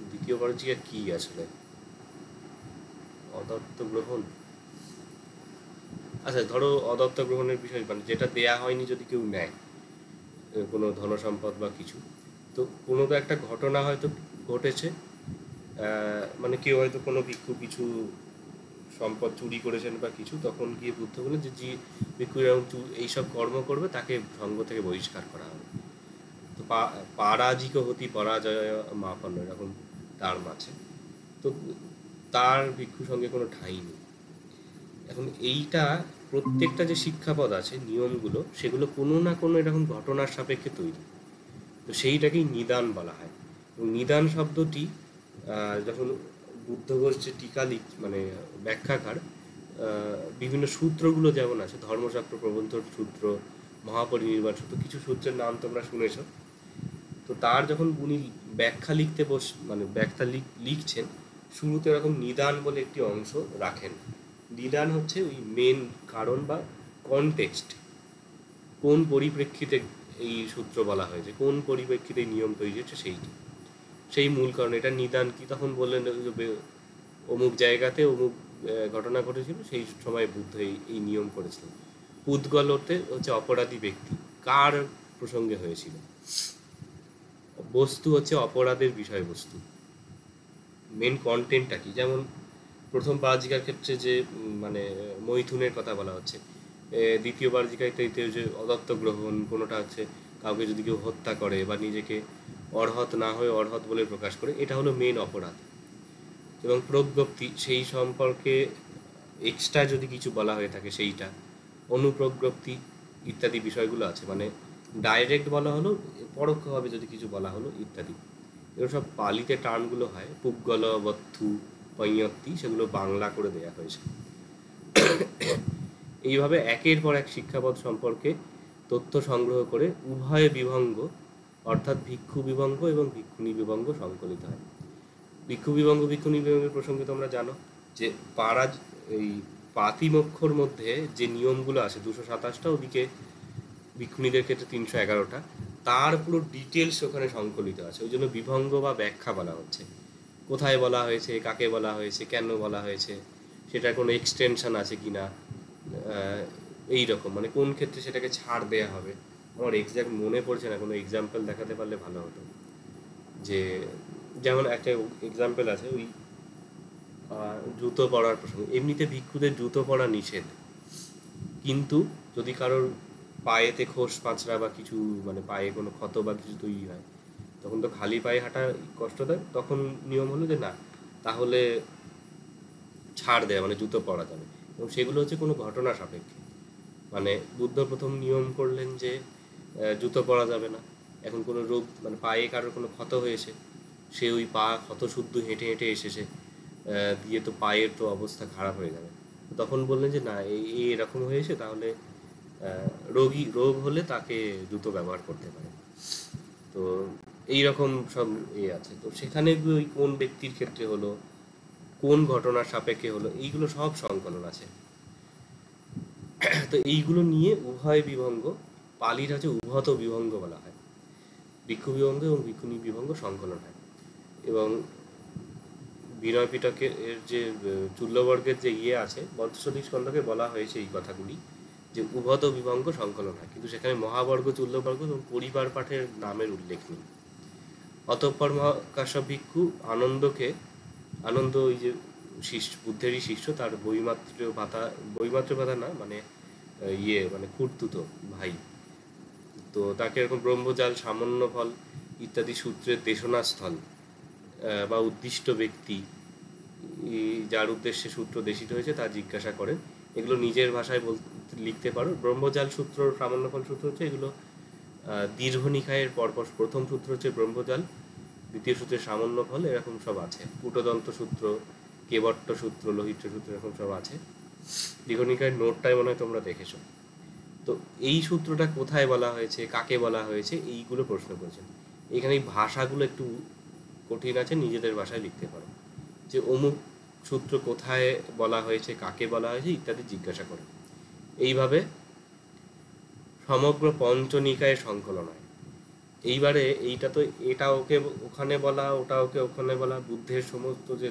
দ্বিতীয় পারাজিকা কি আসলে, অদত্ত গ্রহণ। আচ্ছা ধরো অদত্ত গ্রহণের বিষয় মানে যেটা দেয়া হয়নি যদি কেউ নেয়, কোনো ধনসম্পদ বা কিছু, তো কোনো তো একটা ঘটনা হয়তো ঘটেছে, মানে কেউ হয়তো কোনো ভিক্ষু কিছু সম্পদ চুরি করেছেন বা কিছু, তখন গিয়ে বুদ্ধ বলেন যে যে ভিক্ষু এরকম এইসব কর্ম করবে তাকে সঙ্গ থেকে বহিষ্কার করা হবে। তো পারাজিক হতি পরাজয় মাপন্ন, এরকম টার্ম আছে। তো তার ভিক্ষু সঙ্গে কোনো ঠাঁই নেই। এখন এইটা প্রত্যেকটা যে শিক্ষাপদ আছে নিয়মগুলো, সেগুলো কোনো না কোনো এরকম ঘটনার সাপেক্ষে তৈরি, তো সেইটাকেই নিদান বলা হয়। এবং নিদান শব্দটি যখন বুদ্ধ ঘোষ যে টিকা মানে ব্যাখ্যাকার, বিভিন্ন সূত্রগুলো যেমন আছে, ধর্মচক্র প্রবর্তন সূত্র, মহাপরিনির্বাণ সূত্র, কিছু সূত্রের নাম তোমরা শুনেছ। তো তার যখন উনি ব্যাখ্যা লিখতে মানে ব্যাখ্যা লিখছেন, শুরুতে এরকম নিদান বলে একটি অংশ রাখেন। নিদান হচ্ছে ওই মেন কারণ বা কনটেক্সট, কোন পরিপ্রেক্ষিতে এই সূত্র বলা হয়েছে, কোন পরিপ্রেক্ষিতে এই নিয়ম তৈরি হচ্ছে, সেই মূল কারণ। এটা নিদান কি, তখন বললেন অমুক জায়গাতে অমুক ঘটনা ঘটেছিল, সেই সময় বুদ্ধ এই নিয়ম করেছিলেন। পুদ্গলতে হচ্ছে অপরাধী ব্যক্তি, কার প্রসঙ্গে হয়েছিল। বস্তু হচ্ছে অপরাধের বিষয়বস্তু, মেন কন্টেন্টটা কি। যেমন প্রথম বাজিকার ক্ষেত্রে যে মানে মৈথুনের কথা বলা হচ্ছে, দ্বিতীয় বাজিকায় তৃতীয় যে অদত্ত গ্রহণ, কোনোটা হচ্ছে কাউকে যদি কেউ হত্যা করে বা নিজেকে অর্হৎ না হয়ে অর্হৎ বলে প্রকাশ করে, এটা হলো মেন অপরাধ। এবং প্রজ্ঞপ্তি, সেই সম্পর্কে এক্সট্রা যদি কিছু বলা হয়ে থাকে সেইটা। অনুপ্রজ্ঞপ্তি ইত্যাদি বিষয়গুলো আছে, মানে ডাইরেক্ট বলা হলো, পরোক্ষভাবে যদি কিছু বলা হলো ইত্যাদি। এগুলো সব পালিতে টার্মগুলো হয়, পুগ্গল, বত্থু, পৈয়ত্তি, সেগুলো বাংলা করে দেয়া হয়েছে। এইভাবে একের পর এক শিক্ষাপদ সম্পর্কে তথ্য সংগ্রহ করে উভয় বিভঙ্গ, অর্থাৎ ভিক্ষু বিভঙ্গ এবং ভিক্ষুণী বিভঙ্গ সংকলিত হয়। ভিক্ষু বিভঙ্গ ভিক্ষুণী বিভঙ্গের প্রসঙ্গে তোমরা জানো যে এই পাতিমক্ষর মধ্যে যে নিয়মগুলো আছে 227টা, ওদিকে ভিক্ষুণীদের ক্ষেত্রে 311টা, তার পুরো ডিটেলস ওখানে সংকলিত আছে। ওই জন্য বিভঙ্গ বা ব্যাখ্যা বলা হচ্ছে। কোথায় বলা হয়েছে, কাকে বলা হয়েছে, কেন বলা হয়েছে, সেটার কোনো এক্সটেনশন আছে কি না, এই রকম, মানে কোন ক্ষেত্রে সেটাকে ছাড় দেয়া হবে। আমার এক্সাক্ট মনে পড়ছে না, কোনো এক্সাম্পল দেখাতে পারলে ভালো হতো। যে যেমন একটা এক্সাম্পল আছে, ওই জুতো পরার প্রসঙ্গে। এমনিতে ভিক্ষুদের জুতো পরা নিষেধ, কিন্তু যদি কারোর পায়েতে খোস পাঁচড়া বা কিছু, মানে পায়ে কোনো ক্ষত বা কিছু তৈরি হয়, তখন তো খালি পায়ে হাঁটা কষ্ট দেয়। তখন নিয়ম হলো যে না, তাহলে ছাড় দেয়, মানে জুতো পরা যাবে। এবং সেগুলো হচ্ছে কোনো ঘটনা সাপেক্ষে। মানে বুদ্ধ প্রথম নিয়ম করলেন যে জুতো পরা যাবে না। এখন কোনো রোগ, মানে পায়ে কারোর কোনো ক্ষত হয়েছে, সে ওই পা ক্ষত শুদ্ধ হেঁটে হেঁটে এসেছে, দিয়ে তো পায়ের তো অবস্থা খারাপ হয়ে যাবে। তখন বললেন যে না, এই এরকম হয়েছে, তাহলে রোগ হলে তাকে জুতো ব্যবহার করতে পারে। তো এই রকম সব আছে। তো সেখানে ওই কোন ব্যক্তির ক্ষেত্রে হলো, কোন ঘটনার সাপেক্ষে হলো, এইগুলো সব সংকলন আছে। তো এইগুলো নিয়ে উভয় বিভঙ্গ, পালির হচ্ছে উভত বিভঙ্গ বলা হয়, ভিক্ষু বিভঙ্গ এবং ভিক্ষুণী বিভঙ্গ সংকলন হয়। এবং বিনয় পিটকের যে চুল্লবর্গের যে আছে, বদ্ধসদী স্কন্ধকে বলা হয়েছে এই কথাগুলি, যে উভত বিভঙ্গ সংকলন হয়, কিন্তু সেখানে মহাবর্গ, চুল্লবর্গ এবং পরিবার পাঠের নামের উল্লেখ নেই। অতঃপর মহাকাশ্যপ ভিক্ষু আনন্দ ওই যে বুদ্ধেরই শিষ্য, তার বইমাত্র ভাতা না, মানে মানে খুঁড়তুতো ভাই, তো তাকে এরকম ব্রহ্মজাল, সামান্য ফল ইত্যাদি সূত্রের দেশনাস্থল বা উদ্দিষ্ট ব্যক্তি, যার উদ্দেশ্যে সূত্র দেশিত হয়েছে, তা জিজ্ঞাসা করেন। এগুলো নিজের ভাষায় লিখতে পারো। ব্রহ্মজাল সূত্র, সামান্য ফল সূত্র হচ্ছে এগুলো দীর্ঘ নিকায়ের পরপর প্রথম সূত্র হচ্ছে ব্রহ্মজাল, দ্বিতীয় সূত্রে সামান্য ফল, এরকম সব আছে। কূটদন্ত সূত্র, কেবট্ট সূত্র, লোহিত সূত্র, এরকম সব আছে। দীর্ঘ নিকায়ের নোটটাই মনে হয় তোমরা দেখেছো। তো এই সূত্রটা কোথায় বলা হয়েছে, কাকে বলা হয়েছে, এইগুলো প্রশ্ন করেছেন। এখানে এই ভাষাগুলো একটু কঠিন আছে, নিজেদের ভাষায় লিখতে পারো। যে অমুক সূত্র কোথায় বলা হয়েছে, কাকে বলা হয়েছে ইত্যাদি জিজ্ঞাসা করে। এইভাবে সমগ্র পঞ্চনিকায়ের সংকলন হয়। এইবারে এইটা তো, এটা ওকে ওখানে বলা, ওটা ওকে ওখানে বলা। বুদ্ধের সমস্ত যে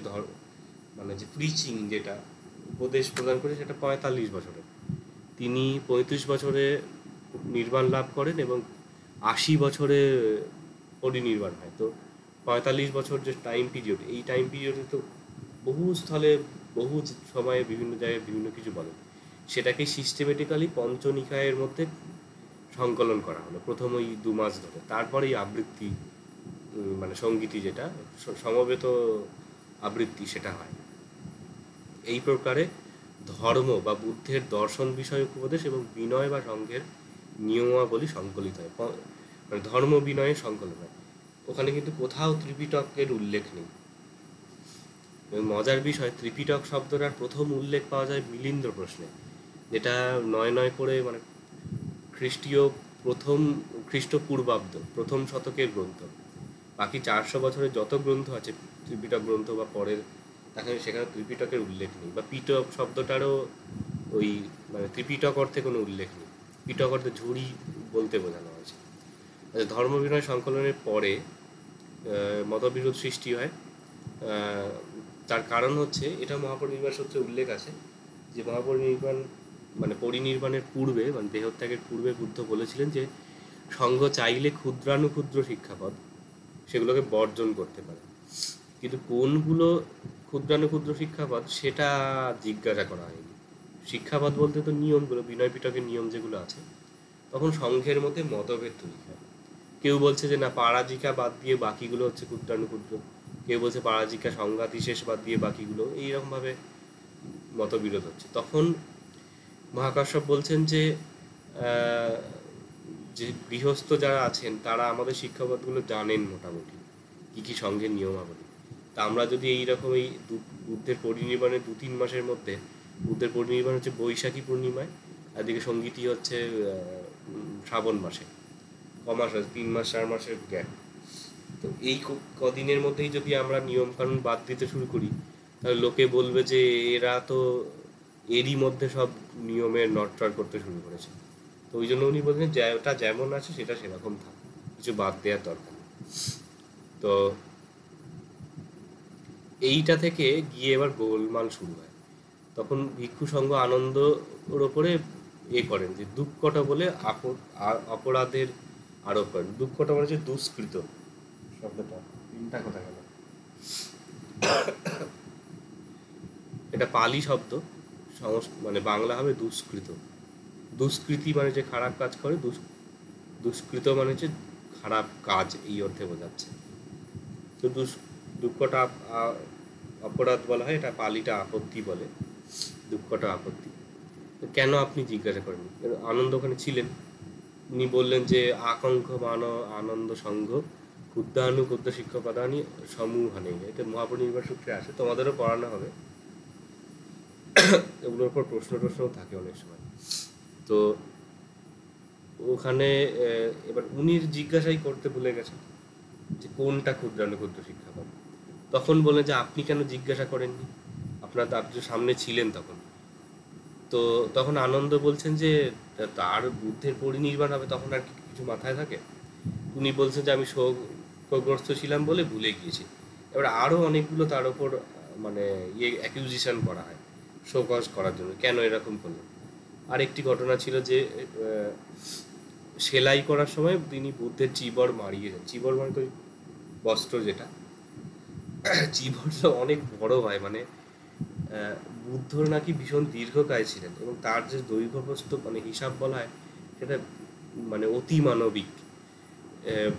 মানে যে প্রিচিং, যেটা উপদেশ প্রদান করে, সেটা 45 বছরে। তিনি 35 বছরে নির্বাণ লাভ করেন এবং 80 বছরে পরিনির্বাণ হয়। তো 45 বছর যে টাইম পিরিয়ড, এই টাইম পিরিয়ডে তো বহু স্থলে, বহু সময়ে, বিভিন্ন জায়গায় বিভিন্ন কিছু বলেন। সেটাকে সিস্টেমেটিক্যালি পঞ্চনিকায়ের মধ্যে সংকলন করা হলো প্রথম ওই 2 মাস ধরে। তারপরে এই আবৃত্তি, মানে সঙ্গীতি, যেটা সমবেত আবৃত্তি, সেটা হয়। এই প্রকারে ধর্ম বা বুদ্ধের দর্শন বিষয়ক উপদেশ এবং বিনয় বা সংঘের নিয়মাবলী সংকলিত হয়, মানে ধর্ম বিনয়ের সংকলন হয়। ওখানে কিন্তু কোথাও ত্রিপিটকের উল্লেখ নেই। এবং মজার বিষয়, ত্রিপিটক শব্দটার প্রথম উল্লেখ পাওয়া যায় মিলিন্দ প্রশ্নে, যেটা 9 করে মানে খ্রিস্টীয় প্রথম খ্রিস্টপূর্বাব্দ প্রথম শতকের গ্রন্থ। বাকি 400 বছরের যত গ্রন্থ আছে ত্রিপিটক গ্রন্থ বা পরের, সেখানে ত্রিপিটকের উল্লেখ নেই, বা পিটক শব্দটারও ওই মানে ত্রিপিটক অর্থে কোনো উল্লেখ নেই। পিটক অর্থে ঝুড়ি বলতে বোঝানো হয়েছে। ধর্মবিনয় সংকলনের পরে মতবিরোধ সৃষ্টি হয়। তার কারণ হচ্ছে, এটা মহাপরিনির্বাণ সূত্রে উল্লেখ আছে যে মহাপরিনির্বাণ মানে পরিনির্বাণের পূর্বে, মানে দেহত্যাগের পূর্বে বুদ্ধ বলেছিলেন যে সংঘ চাইলে ক্ষুদ্রানুক্ষুদ্র শিক্ষাপদ সেগুলোকে বর্জন করতে পারে, কিন্তু কোনগুলো ক্ষুদ্রানুক্ষুদ্র শিক্ষাপদ সেটা জিজ্ঞাসা করা হয়নি। শিক্ষাপদ বলতে তো নিয়মগুলো, বিনয় পিটকের নিয়ম যেগুলো আছে। তখন সংঘের মধ্যে মতভেদ তৈরি হয়। কেউ বলছে যে না, পারাজিকা বাদ দিয়ে বাকিগুলো হচ্ছে ক্ষুদ্রানুক্ষুদ্র, কেউ বলছে পারাজিকা সংঘাতিশেষ বাদ দিয়ে বাকিগুলো, এইরকমভাবে মতবিরোধ হচ্ছে। তখন মহাকাশ্যপ বলছেন যে যে গৃহস্থ যারা আছেন তারা আমাদের শিক্ষাপদগুলো জানেন মোটামুটি কী কী সঙ্গের নিয়মাবলী। তা আমরা যদি এইরকম এই বুদ্ধের পরিনির্বাণের 2-3 মাসের মধ্যে, বুদ্ধের পরিনির্বাণ হচ্ছে বৈশাখী পূর্ণিমায়, আর দিকে সঙ্গীতি হচ্ছে শ্রাবণ মাসে, কমাস আছে, 3 মাস 4 মাসের গ্যাপ। তো এই কদিনের মধ্যেই যদি আমরা নিয়মকানুন বাদ দিতে শুরু করি, তাহলে লোকে বলবে যে এরা তো এরই মধ্যে সব নিয়মের নটচড় করতে শুরু করেছে। তো ওই জন্য উনি বলছেন যে ওটা যেমন আছে সেটা সেরকম থাকে, কিছু বাদ দেওয়ার দরকার নেই। তো এইটা থেকে গিয়ে এবার গোলমাল শুরু হয়। তখন ভিক্ষু সংঘ আনন্দ ওর ওপরে করেন যে দুঃখটা বলে অপরাধের আরোপ করেন। দুঃখটা মানে হচ্ছে দুষ্কৃত শব্দটা, তিনটা কথা গেল, এটা পালি শব্দ, মানে বাংলা হবে দুষ্কৃত। দুষ্কৃতি মানে যে খারাপ কাজ করে, দুষ্কৃত মানে হচ্ছে খারাপ কাজ, এই অর্থে বোঝাচ্ছে। তো দুঃখটা অপরাধ বলা হয়, এটা পালিটা আপত্তি বলে, দুঃখটা আপত্তি। তো কেন আপনি জিজ্ঞাসা করেন? আনন্দ ওখানে ছিলেন, উনি বললেন যে আকাঙ্ক্ষ মান আনন্দ সংঘ ক্ষুদ্রানুক্ষুদ্র শিক্ষাপদানি সমূহানে, এটা মহাপরিনির্বাণ সূত্রে আসে, তোমাদেরও পড়ানো হবে, এগুলোর উপর প্রশ্ন থাকে অনেক সময়। তো ওখানে এবার উনি জিজ্ঞাসাই করতে ভুলে গেছেন যে কোনটা ক্ষুদ্রানুক্ষুদ্র শিক্ষাপদ। তখন বলে যে আপনি কেন জিজ্ঞাসা করেননি, আপনি সামনে ছিলেন তখন। তো তখন আনন্দ বলছেন যে তার বুদ্ধের পরিনির্বাণ হবে, তখন আর কিছু মাথায় থাকে। উনি বলছেন যে আমি শোকগ্রস্ত ছিলাম বলে ভুলে গিয়েছি। এবার আরও অনেকগুলো তার ওপর মানে অ্যাকিউজিশন করা হয় শোকজ করার জন্য, কেন এরকম করলেন। আর একটি ঘটনা ছিল যে সেলাই করার সময় তিনি বুদ্ধের চিবর মারিয়েছেন। চিবর মানে তো বস্ত্র, যেটা চিবরটা অনেক বড় হয়, মানে বুদ্ধর নাকি ভীষণ দীর্ঘকায় ছিলেন, এবং তার যে দৈর্ঘ্যপ্রস্থ মানে হিসাব বলা হয় সেটা মানে অতি মানবিক।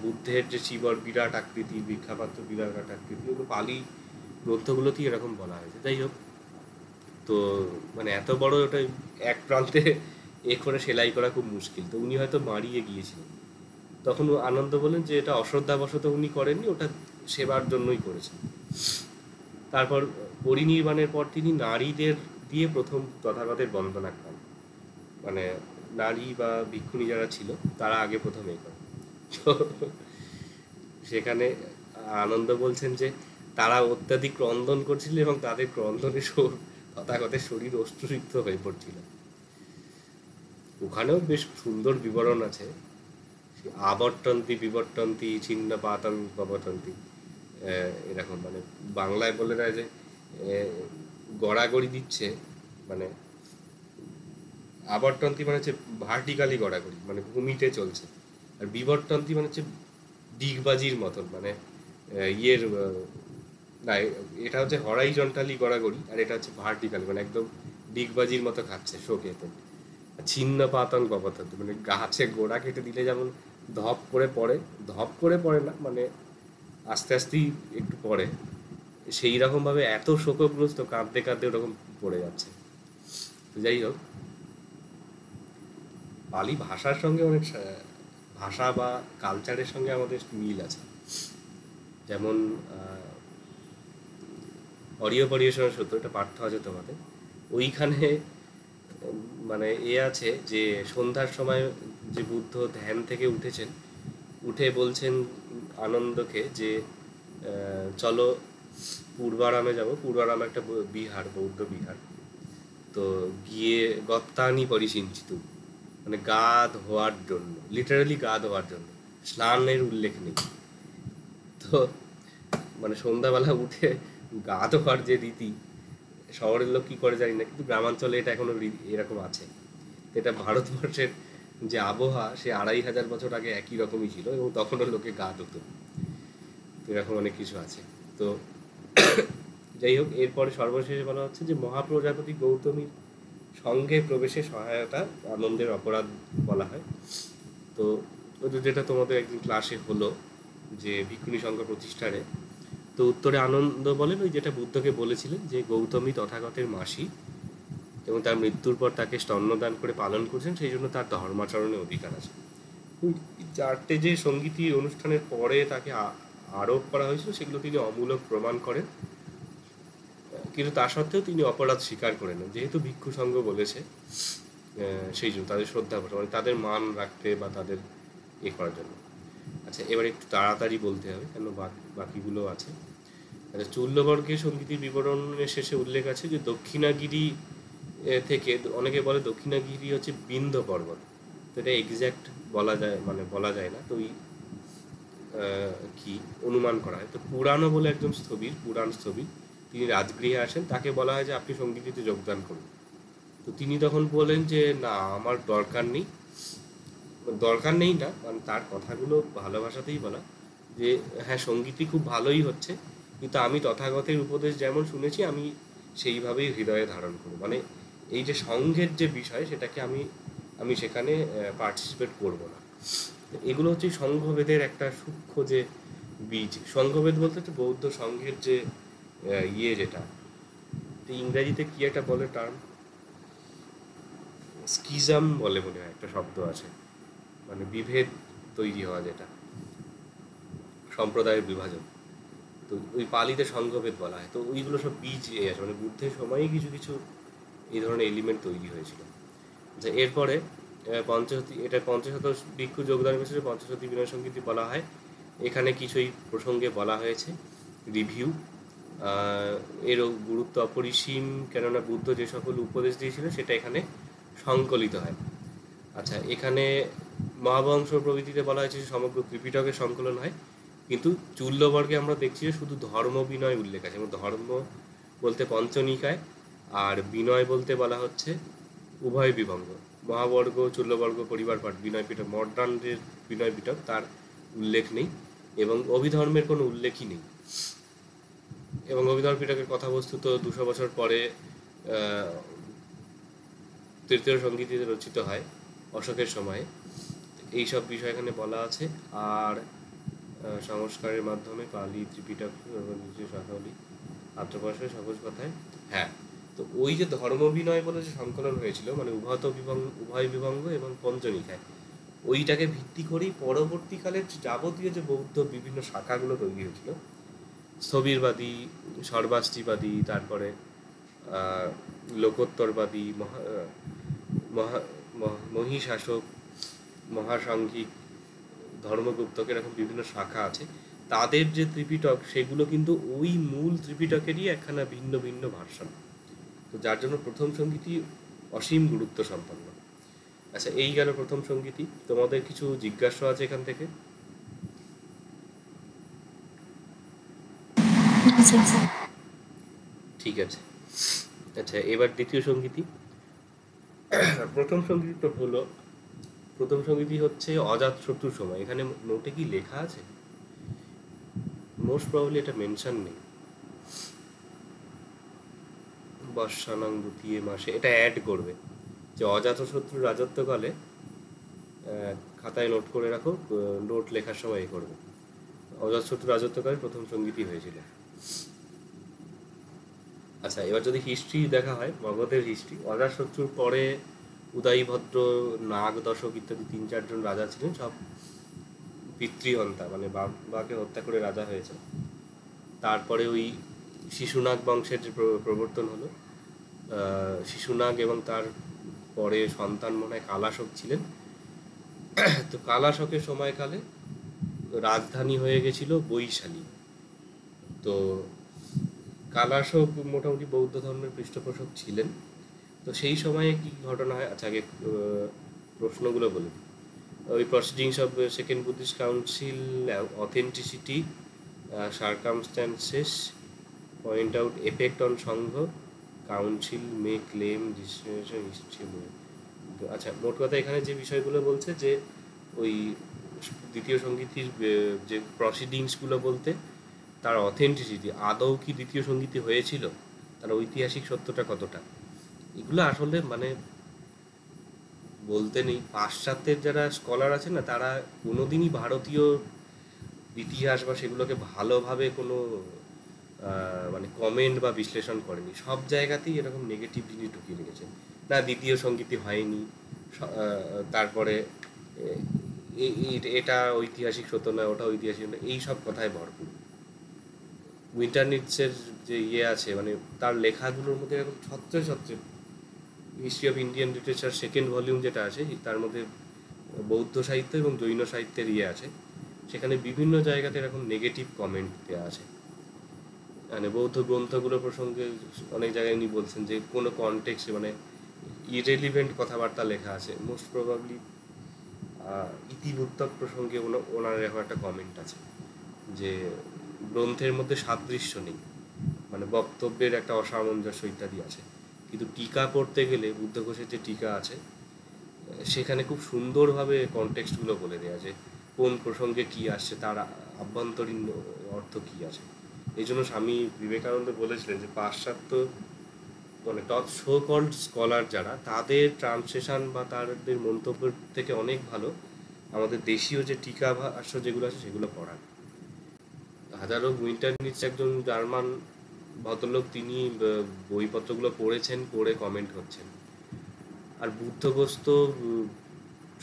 বুদ্ধের যে চিবর বিরাট আকৃতি, ভিক্ষাপাত্র বিরাট আকৃতি, ওগুলো পালি গ্রন্থগুলোতেই এরকম বলা হয়েছে। যাই হোক, তো মানে এত বড় ওটা এক প্রান্তে করে সেলাই করা খুব মুশকিল, তো উনি হয়তো মারিয়ে গিয়েছিলেন। তখন আনন্দ বলেন যে এটা অশ্রদ্ধাবশত উনি করেননি, ওটা সেবার জন্যই করেছেন। তারপর পরিনির্বাণের পর তিনি নারীদের দিয়ে প্রথম তথাগতের বন্দনা করেন, মানে নারী বা ভিক্ষুণী যারা ছিল তারা আগে প্রথম করেন। তো সেখানে আনন্দ বলছেন যে তারা অত্যাধিক ক্রন্দন করছিল এবং তাদের ক্রন্দনে তথাগতের শরীর অশ্রুসিক্ত হয়ে পড়ছিল। ওখানেও বেশ সুন্দর বিবরণ আছে, আবর্তন্তি বিবর্তন্তি ছিন্ন পাতং প্রবর্তন্তি, এরকম মানে বাংলায় বলে না যে গড়াগড়ি দিচ্ছে, মানে আবর্তন্তি মানে হচ্ছে ভার্টিক্যালি গড়াগড়ি, মানে ভূমিতে চলছে, আর বিবর্তন্তি মানে হচ্ছে ডিগবাজির মতন, মানে না, এটা হচ্ছে হরাইজন্টালি গড়াগড়ি, আর এটা হচ্ছে ভার্টিক্যালি, মানে একদম ডিগবাজির মতো খাচ্ছে শোকেতে। ছিন্ন পাতং প্রবর্তন্তি মানে গাছে গোড়া কেটে দিলে যেমন ধপ করে পড়ে না, মানে আস্তে আস্তেই একটু পড়ে, সেই রকমভাবে এত শোকগ্রস্ত কাঁদতে কাঁদতে ওরকম পড়ে যাচ্ছে। তো যাই হোক, পালি ভাষার সঙ্গে অনেক ভাষা বা কালচারের সঙ্গে আমাদের মিল আছে। যেমন অডিও পরিবেশনা সূত্র, এটা পাঠ্য আছে তোমাদের। ওইখানে মানে আছে যে সন্ধ্যার সময় যে বুদ্ধ ধ্যান থেকে উঠেছেন, উঠে বলছেন আনন্দকে যে চলো পূর্বারামে যাব। পূর্বারাম একটা বিহার, বৌদ্ধ বিহার। তো গিয়ে গত্তানি পরিসিঞ্চিত, মানে গা ধোয়ার জন্য, লিটারালি গা ধোয়ার জন্য, স্নানের উল্লেখ নেই। তো মানে সন্ধ্যাবেলা উঠে গা ধোয়ার যে রীতি, শহরের লোক কী করে জানি না, কিন্তু গ্রামাঞ্চলে এটা এখনো এরকম আছে। এটা ভারতবর্ষের যে আবহাওয়া, সে 2500 বছর আগে একই রকমই ছিল, এবং তখনও লোকে গা ধুতো। তো এরকম অনেক কিছু আছে। তো যাই হোক, এরপরে সর্বশেষে বলা হচ্ছে যে মহাপ্রজাপতি গৌতমীর সঙ্গে প্রবেশে সহায়তা আনন্দের অপরাধ বলা হয়। তো যেটা তোমাদের একদিন ক্লাসে হলো যে ভিক্ষুণী সংঘ প্রতিষ্ঠানে, তো উত্তরে আনন্দ বলেন ওই যেটা বুদ্ধকে বলেছিলেন যে গৌতমী তথাগতের মাসি, এবং তার মৃত্যুর পর তাকে স্তন্যদান করে পালন করছেন, সেই জন্য তার ধর্মাচরণে অধিকার আছে। ওই 4টে যে সঙ্গীতি অনুষ্ঠানের পরে তাকে আরোপ করা হয়েছিল, সেগুলো তিনি অমূলক প্রমাণ করেন, কিন্তু তা সত্ত্বেও তিনি অপরাধ স্বীকার করে নেন, যেহেতু ভিক্ষু সংঘ বলেছে, সেই জন্য তাদের শ্রদ্ধা করে, মানে তাদের মান রাখতে বা তাদের করার জন্য। আচ্ছা, এবার একটু তাড়াতাড়ি বলতে হবে কেন বাকিগুলো আছে। আচ্ছা, চূল্যবর্গের সঙ্গীতির বিবরণের শেষে উল্লেখ আছে যে দক্ষিণাগিরি থেকে, অনেকে বলে দক্ষিণাগিরি হচ্ছে বিন্ধ্য পর্বত, তো এটা এক্স্যাক্ট বলা যায় না, তো ওই কি অনুমান করা হয়। তো পুরাণও বলে একজন স্থবির, পুরাণ স্থবির, তিনি রাজগৃহে আসেন, তাকে বলা হয় যে আপনি সঙ্গীতিতে যোগদান করুন। তো তিনি তখন বলেন যে না, আমার দরকার নেই না, মানে তার কথাগুলো ভালোবাসাতেই বলা, যে হ্যাঁ সঙ্গীতই খুব ভালোই হচ্ছে, কিন্তু আমি তথাগতের উপদেশ যেমন শুনেছি আমি সেইভাবেই হৃদয়ে ধারণ করব, মানে এই যে সংঘের যে বিষয়, সেটাকে আমি সেখানে পার্টিসিপেট করব না। এগুলো হচ্ছে সংঘভেদের একটা সূক্ষ্ম যে বীজ। সংঘভেদ বলতে হচ্ছে বৌদ্ধ সংঘের যে যেটা ইংরাজিতে কি একটা বলে টার্ম, স্কিজম বলে মনে হয়, একটা শব্দ আছে, মানে বিভেদ তৈরি হওয়া, যেটা সম্প্রদায়ের বিভাজন। তো ওই পালিতে সংঘভেদ বলা হয়। তো ওইগুলো সব বীজ আছে, মানে বুদ্ধের সময়ই কিছু কিছু এই ধরনের এলিমেন্ট তৈরি হয়েছিল। আচ্ছা, এরপরে পঞ্চশত ভিক্ষু যোগদান বিশেষে পঞ্চশতী বিনয় সঙ্গীতি বলা হয়। এখানে কিছুই প্রসঙ্গে বলা হয়েছে, রিভিউ। এরও গুরুত্ব অপরিসীম, কেননা বুদ্ধ যে সকল উপদেশ দিয়েছিল সেটা এখানে সংকলিত হয়। আচ্ছা, এখানে মহাবংশ প্রভৃতিতে বলা হয়েছে যে সমগ্র ত্রিপিটকের সংকলন হয়, কিন্তু চূল্যবর্গে আমরা দেখছি যে শুধু ধর্ম বিনয় উল্লেখ আছে, এবং ধর্ম বলতে পঞ্চনিকায়, আর বিনয় বলতে বলা হচ্ছে উভয় বিভঙ্গ। মহাবর্গ, চূল্যবর্গ, পরিবার পাঠ, বিনয় পিটক, মডার্নের বিনয় পিটক, তার উল্লেখ নেই, এবং অভিধর্মের কোনো উল্লেখই নেই। এবং অভিধর্ম পিটকের কথাবস্তু তো 200 বছর পরে তৃতীয় সঙ্গীতিতে রচিত হয় অশোকের সময়ে। এইসব বিষয় এখানে বলা আছে। আর সংস্কারের মাধ্যমে পালি ত্রিপিটক শাখাবলী আত্মপ্রকাশের সহজ কথায়, হ্যাঁ, তো ওই যে ধর্মবিনয় বলে যে সংকলন হয়েছিল, মানে উভয় বিভঙ্গ এবং পঞ্চনিকায়, ওইটাকে ভিত্তি করেই পরবর্তীকালে যাবতীয় যে বৌদ্ধ বিভিন্ন শাখাগুলো তৈরি হয়েছিল, স্থবিরবাদী, সর্বাস্তিবাদী, তারপরে লোকোত্তরবাদী, মহিষাসক, মহাসাংঘিক, ধর্মগুপ্তক, এরকম বিভিন্ন শাখা আছে। তাদের যে ত্রিপিটক, সেগুলো কিন্তু ওই মূল ত্রিপিটকেরই একখানা ভিন্ন ভিন্ন ভার্সন। তো যার জন্য প্রথম সঙ্গীতি অসীম গুরুত্ব সম্পন্ন। আচ্ছা, এই গেল প্রথম সঙ্গীতি। তোমাদের কিছু জিজ্ঞাসা আছে এখান থেকে? ঠিক আছে। আচ্ছা, এবার দ্বিতীয় সঙ্গীতি। প্রথম সঙ্গীতি হচ্ছে অজাতশত্রুর সময়। এখানে নোটে কি লেখা আছে? মোস্ট প্রবাবলি এটা মেনশন নেই। বর্ষানাং দ্বিতীয় মাসে এটা অ্যাড করবে যে অজাতশত্রুর রাজত্বকালে, খাতায় নোট করে রাখো, নোট লেখার সময় করবে, অজাতশত্রুর রাজত্বকালে প্রথম সঙ্গীতি হয়েছিল। আচ্ছা, এবার যদি হিস্ট্রি দেখা হয়, মগধের হিস্ট্রি, অজাতশত্রুর পরে উদয়ভদ্র, নাগ দশক ইত্যাদি 3-4 জন রাজা ছিলেন, সব পিতৃহন্তা, মানে বাবাকে হত্যা করে রাজা হয়েছে। তারপরে ওই শিশুনাগ বংশের যে প্রবর্তন হলো, শিশুনাগ এবং তার পরে সন্তান মনে হয় কালাশোক ছিলেন। তো কালাশোকের সময়কালে রাজধানী হয়ে গেছিল বৈশালী। তো কালাশোক মোটামুটি বৌদ্ধ ধর্মের পৃষ্ঠপোষক ছিলেন। তো সেই সময়ে কি ঘটনা হয়, আচ্ছা আগে প্রশ্নগুলো বলি। ওই proceedings of second Buddhist council, authenticity, circumstances, point out effect on Sangha, council may claim discrimination history. আচ্ছা, মোট কথা এখানে যে বিষয়গুলো বলছে যে ওই দ্বিতীয় সঙ্গীতির যে প্রসিডিংসগুলো বলতে তার অথেন্টিসিটি, আদৌ কি দ্বিতীয় সঙ্গীতি হয়েছিল, তার ঐতিহাসিক সত্যটা কতটা, এগুলো আসলে মানে বলতে নেই। পাশ্চাত্যের যারা স্কলার আছে না, তারা কোনোদিনই ভারতীয় ইতিহাস বা সেগুলোকে ভালোভাবে কোনো মানে কমেন্ট বা বিশ্লেষণ করেনি। সব জায়গাতেই এরকম নেগেটিভ জিনিস ঢুকিয়ে রেখেছে। না দ্বিতীয় সঙ্গীতি হয়নি, তারপরে এটা ঐতিহাসিক সত্য নয়, ওটা ঐতিহাসিক নয়, এই সব কথায় ভরপুর। উইন্টারনিটসের যে আছে মানে তার লেখাগুলোর মধ্যে এরকম ছত্রে ছত্রে, history of Indian literature second volume যেটা আছে, তার মধ্যে বৌদ্ধ সাহিত্য এবং জৈন সাহিত্যের আছে, সেখানে বিভিন্ন জায়গাতে এরকম নেগেটিভ কমেন্ট দেওয়া আছে। মানে বৌদ্ধ গ্রন্থগুলো প্রসঙ্গে অনেক জায়গায় উনি বলছেন যে কোনো কনটেক্সে মানে ইরেলিভেন্ট কথাবার্তা লেখা আছে। মোস্ট প্রবাবলি ইতিবুদ্ধক প্রসঙ্গে ওনার এরকম একটা কমেন্ট আছে যে গ্রন্থের মধ্যে সাদৃশ্য নেই, মানে বক্তব্যের একটা অসামঞ্জস্য ইত্যাদি আছে। কিন্তু টিকা পড়তে গেলে বুদ্ধঘোষের যে টিকা আছে সেখানে খুব সুন্দরভাবে কনটেক্সটগুলো বলে দেওয়া আছে, কোন প্রসঙ্গে কি আসছে, তার আভ্যন্তরীণ অর্থ কি আছে। এই জন্য স্বামী বিবেকানন্দ বলেছিলেন যে পাশ্চাত্য মানে টপ সো কল্ড স্কলার যারা, তাদের ট্রান্সলেশন বা তাদের মন্তব্যের থেকে অনেক ভালো আমাদের দেশীয় যে টিকা ভাষ্য যেগুলো আছে সেগুলো পড়ার। হাজারো উইন্টারনিটস একজন জার্মান ভদ্রলোক, তিনি বইপত্রগুলো পড়েছেন, পড়ে কমেন্ট করছেন। আর বুদ্ধঘোষ তো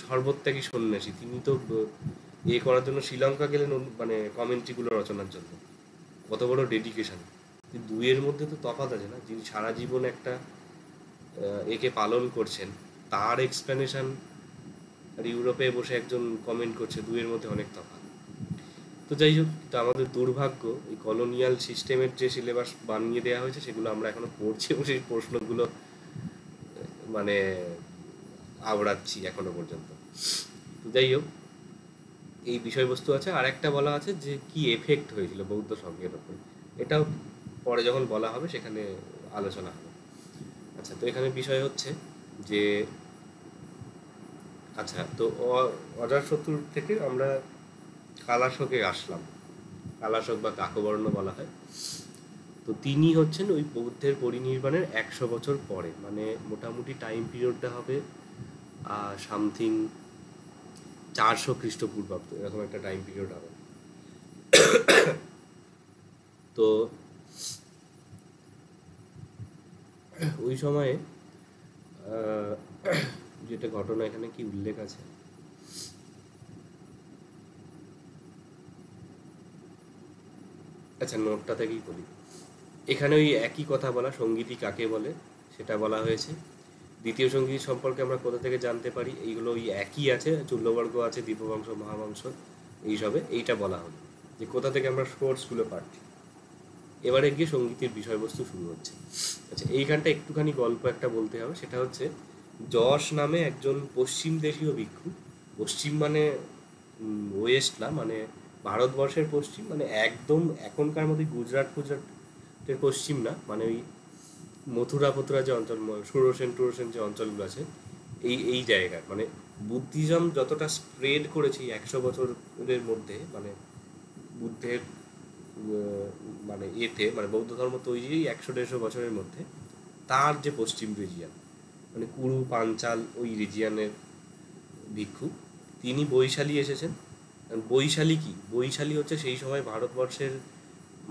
সর্বত্যাগী সন্ন্যাসী, তিনি তো করার জন্য শ্রীলঙ্কা গেলেন মানে কমেন্ট্রিগুলো রচনার জন্য। কত বড় ডেডিকেশন! দুইয়ের মধ্যে তো তফাৎ আছে না, যিনি সারা জীবন একটা একে পালন করছেন তার এক্সপ্লেনেশন, আর ইউরোপে বসে একজন কমেন্ট করছে, দুইয়ের মধ্যে অনেক তফাৎ। তো যাই হোক, তো আমাদের দুর্ভাগ্য এই কলোনিয়াল সিস্টেমের যে সিলেবাস বানিয়ে দেওয়া হয়েছে সেগুলো আমরা এখনো পড়ছি এবং সেই প্রশ্নগুলো মানে আওড়াচ্ছি এখনো পর্যন্ত। তো যাই হোক, এই বিষয়বস্তু আছে। আর একটা বলা আছে যে কি এফেক্ট হয়েছিল বৌদ্ধ সংঘের ওপর, এটাও পরে যখন বলা হবে সেখানে আলোচনা হবে। আচ্ছা, তো এখানে বিষয় হচ্ছে যে আচ্ছা, তো অজাতশত্রু থেকে আমরা কালাশোকে আসলাম। কালাশোক বা কাকবর্ণ বলা হয়। তো তিনি হচ্ছেন ওই বৌদ্ধের পরিনির্বাণের 100 বছর পরে, মানে মোটামুটি টাইম পিরিয়ডটা হবে সামথিং 400 খ্রিস্টপূর্বাব্দ, এরকম একটা টাইম পিরিয়ড হবে। তো ওই সময়ে যেটা ঘটনা এখানে কি উল্লেখ আছে, আচ্ছা নোটটা থেকেই বলি। এখানে ওই একই কথা বলা, সঙ্গীতি কাকে বলে সেটা বলা হয়েছে। দ্বিতীয় সঙ্গীত সম্পর্কে আমরা কোথা থেকে জানতে পারি, এইগুলো ওই একই আছে, চূল্যবর্গ আছে, দীপবংশ, মহাবংশ, এইসবে এইটা বলা হলো যে কোথা থেকে আমরা সোর্সগুলো পাচ্ছি। এবারে গিয়ে সঙ্গীতের বিষয়বস্তু শুরু হচ্ছে। আচ্ছা, এইখানটা একটুখানি গল্প একটা বলতে হবে, সেটা হচ্ছে যশ নামে একজন পশ্চিম দেশীয় ভিক্ষু, পশ্চিম মানে ওয়েস্ট না, মানে ভারতবর্ষের পশ্চিম, মানে একদম এখনকার মধ্যে গুজরাটের পশ্চিম না, মানে ওই মথুরা ফথুরা যে অঞ্চল, সুরসেন যে অঞ্চলগুলো আছে, এই জায়গায় মানে বুদ্ধিজম যতটা স্প্রেড করেছে 100 বছরের মধ্যে, মানে বুদ্ধের মানে মানে বৌদ্ধ ধর্ম তৈরি 100-150 বছরের মধ্যে, তার যে পশ্চিম রিজিয়ান মানে কুরু পাঞ্চাল ওই রিজিয়ানের ভিক্ষু, তিনি বৈশালী এসেছেন। বৈশালী কি, বৈশালী হচ্ছে সেই সময় ভারতবর্ষের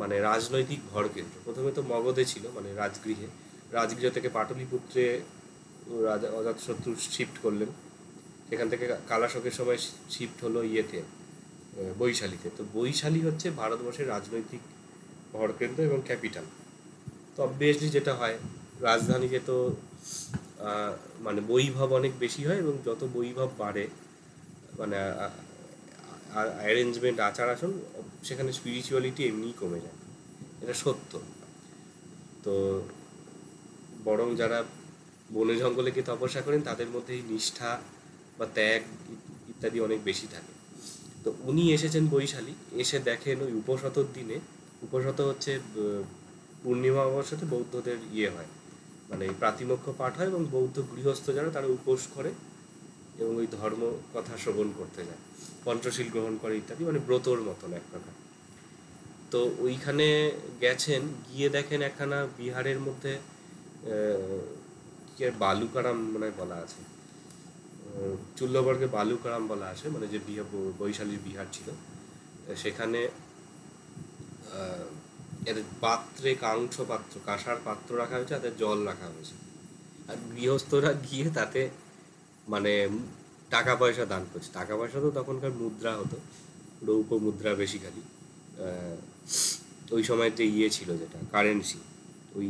মানে রাজনৈতিক ভরকেন্দ্র। প্রথমে তো মগধে ছিল, মানে রাজগৃহ থেকে পাটলিপুত্রে রাজা অজাতশত্রু শিফট করলেন, সেখান থেকে কালাশোকের সময় শিফট হলো বৈশালীতে। তো বৈশালী হচ্ছে ভারতবর্ষের রাজনৈতিক ভরকেন্দ্র এবং ক্যাপিটাল। তো অবভিয়াসলি যেটা হয়, রাজধানীতে তো মানে বৈভব অনেক বেশি হয়, এবং যত বৈভব বাড়ে মানে অ্যারেঞ্জমেন্ট, আচার আসন, সেখানে স্পিরিচুয়ালিটি এমনিই কমে যায়, এটা সত্য। তো বরং যারা বনে জঙ্গলে গিয়ে তপস্যা করেন তাদের মধ্যে এই নিষ্ঠা বা ত্যাগ ইত্যাদি অনেক বেশি থাকে। তো উনি এসেছেন বৈশালী, এসে দেখেন ওই উপশতর দিনে, উপশত হচ্ছে পূর্ণিমা অমাবস্যাতে বৌদ্ধদের হয়, মানে প্রাতিমোক্ষ পাঠ হয়, এবং বৌদ্ধ গৃহস্থ যারা তারা উপোস করে এবং ওই ধর্ম কথা শ্রবণ করতে যায়, পঞ্চশীল গ্রহণ করে ইত্যাদি, মানে ব্রতর মতন এক প্রকার। তো ওইখানে গেছেন, গিয়ে দেখেন একখানা বিহারের মধ্যে কি বালুকারাম মানে বলা আছে, চুল্লবর্গে বালুকারাম বলা আছে, মানে যে বৈশালীর বিহার ছিল, সেখানে এর পাত্রে কাংস পাত্র, কাঁসার পাত্র রাখা হয়েছে, তাতে জল রাখা হয়েছে, আর গৃহস্থরা গিয়ে তাতে মানে টাকা পয়সা দান করছে। টাকা পয়সা তো তখনকার মুদ্রা হতো, রৌপ্য মুদ্রা বেসিক্যালি, ওই সময় যে ছিল যেটা কারেন্সি, ওই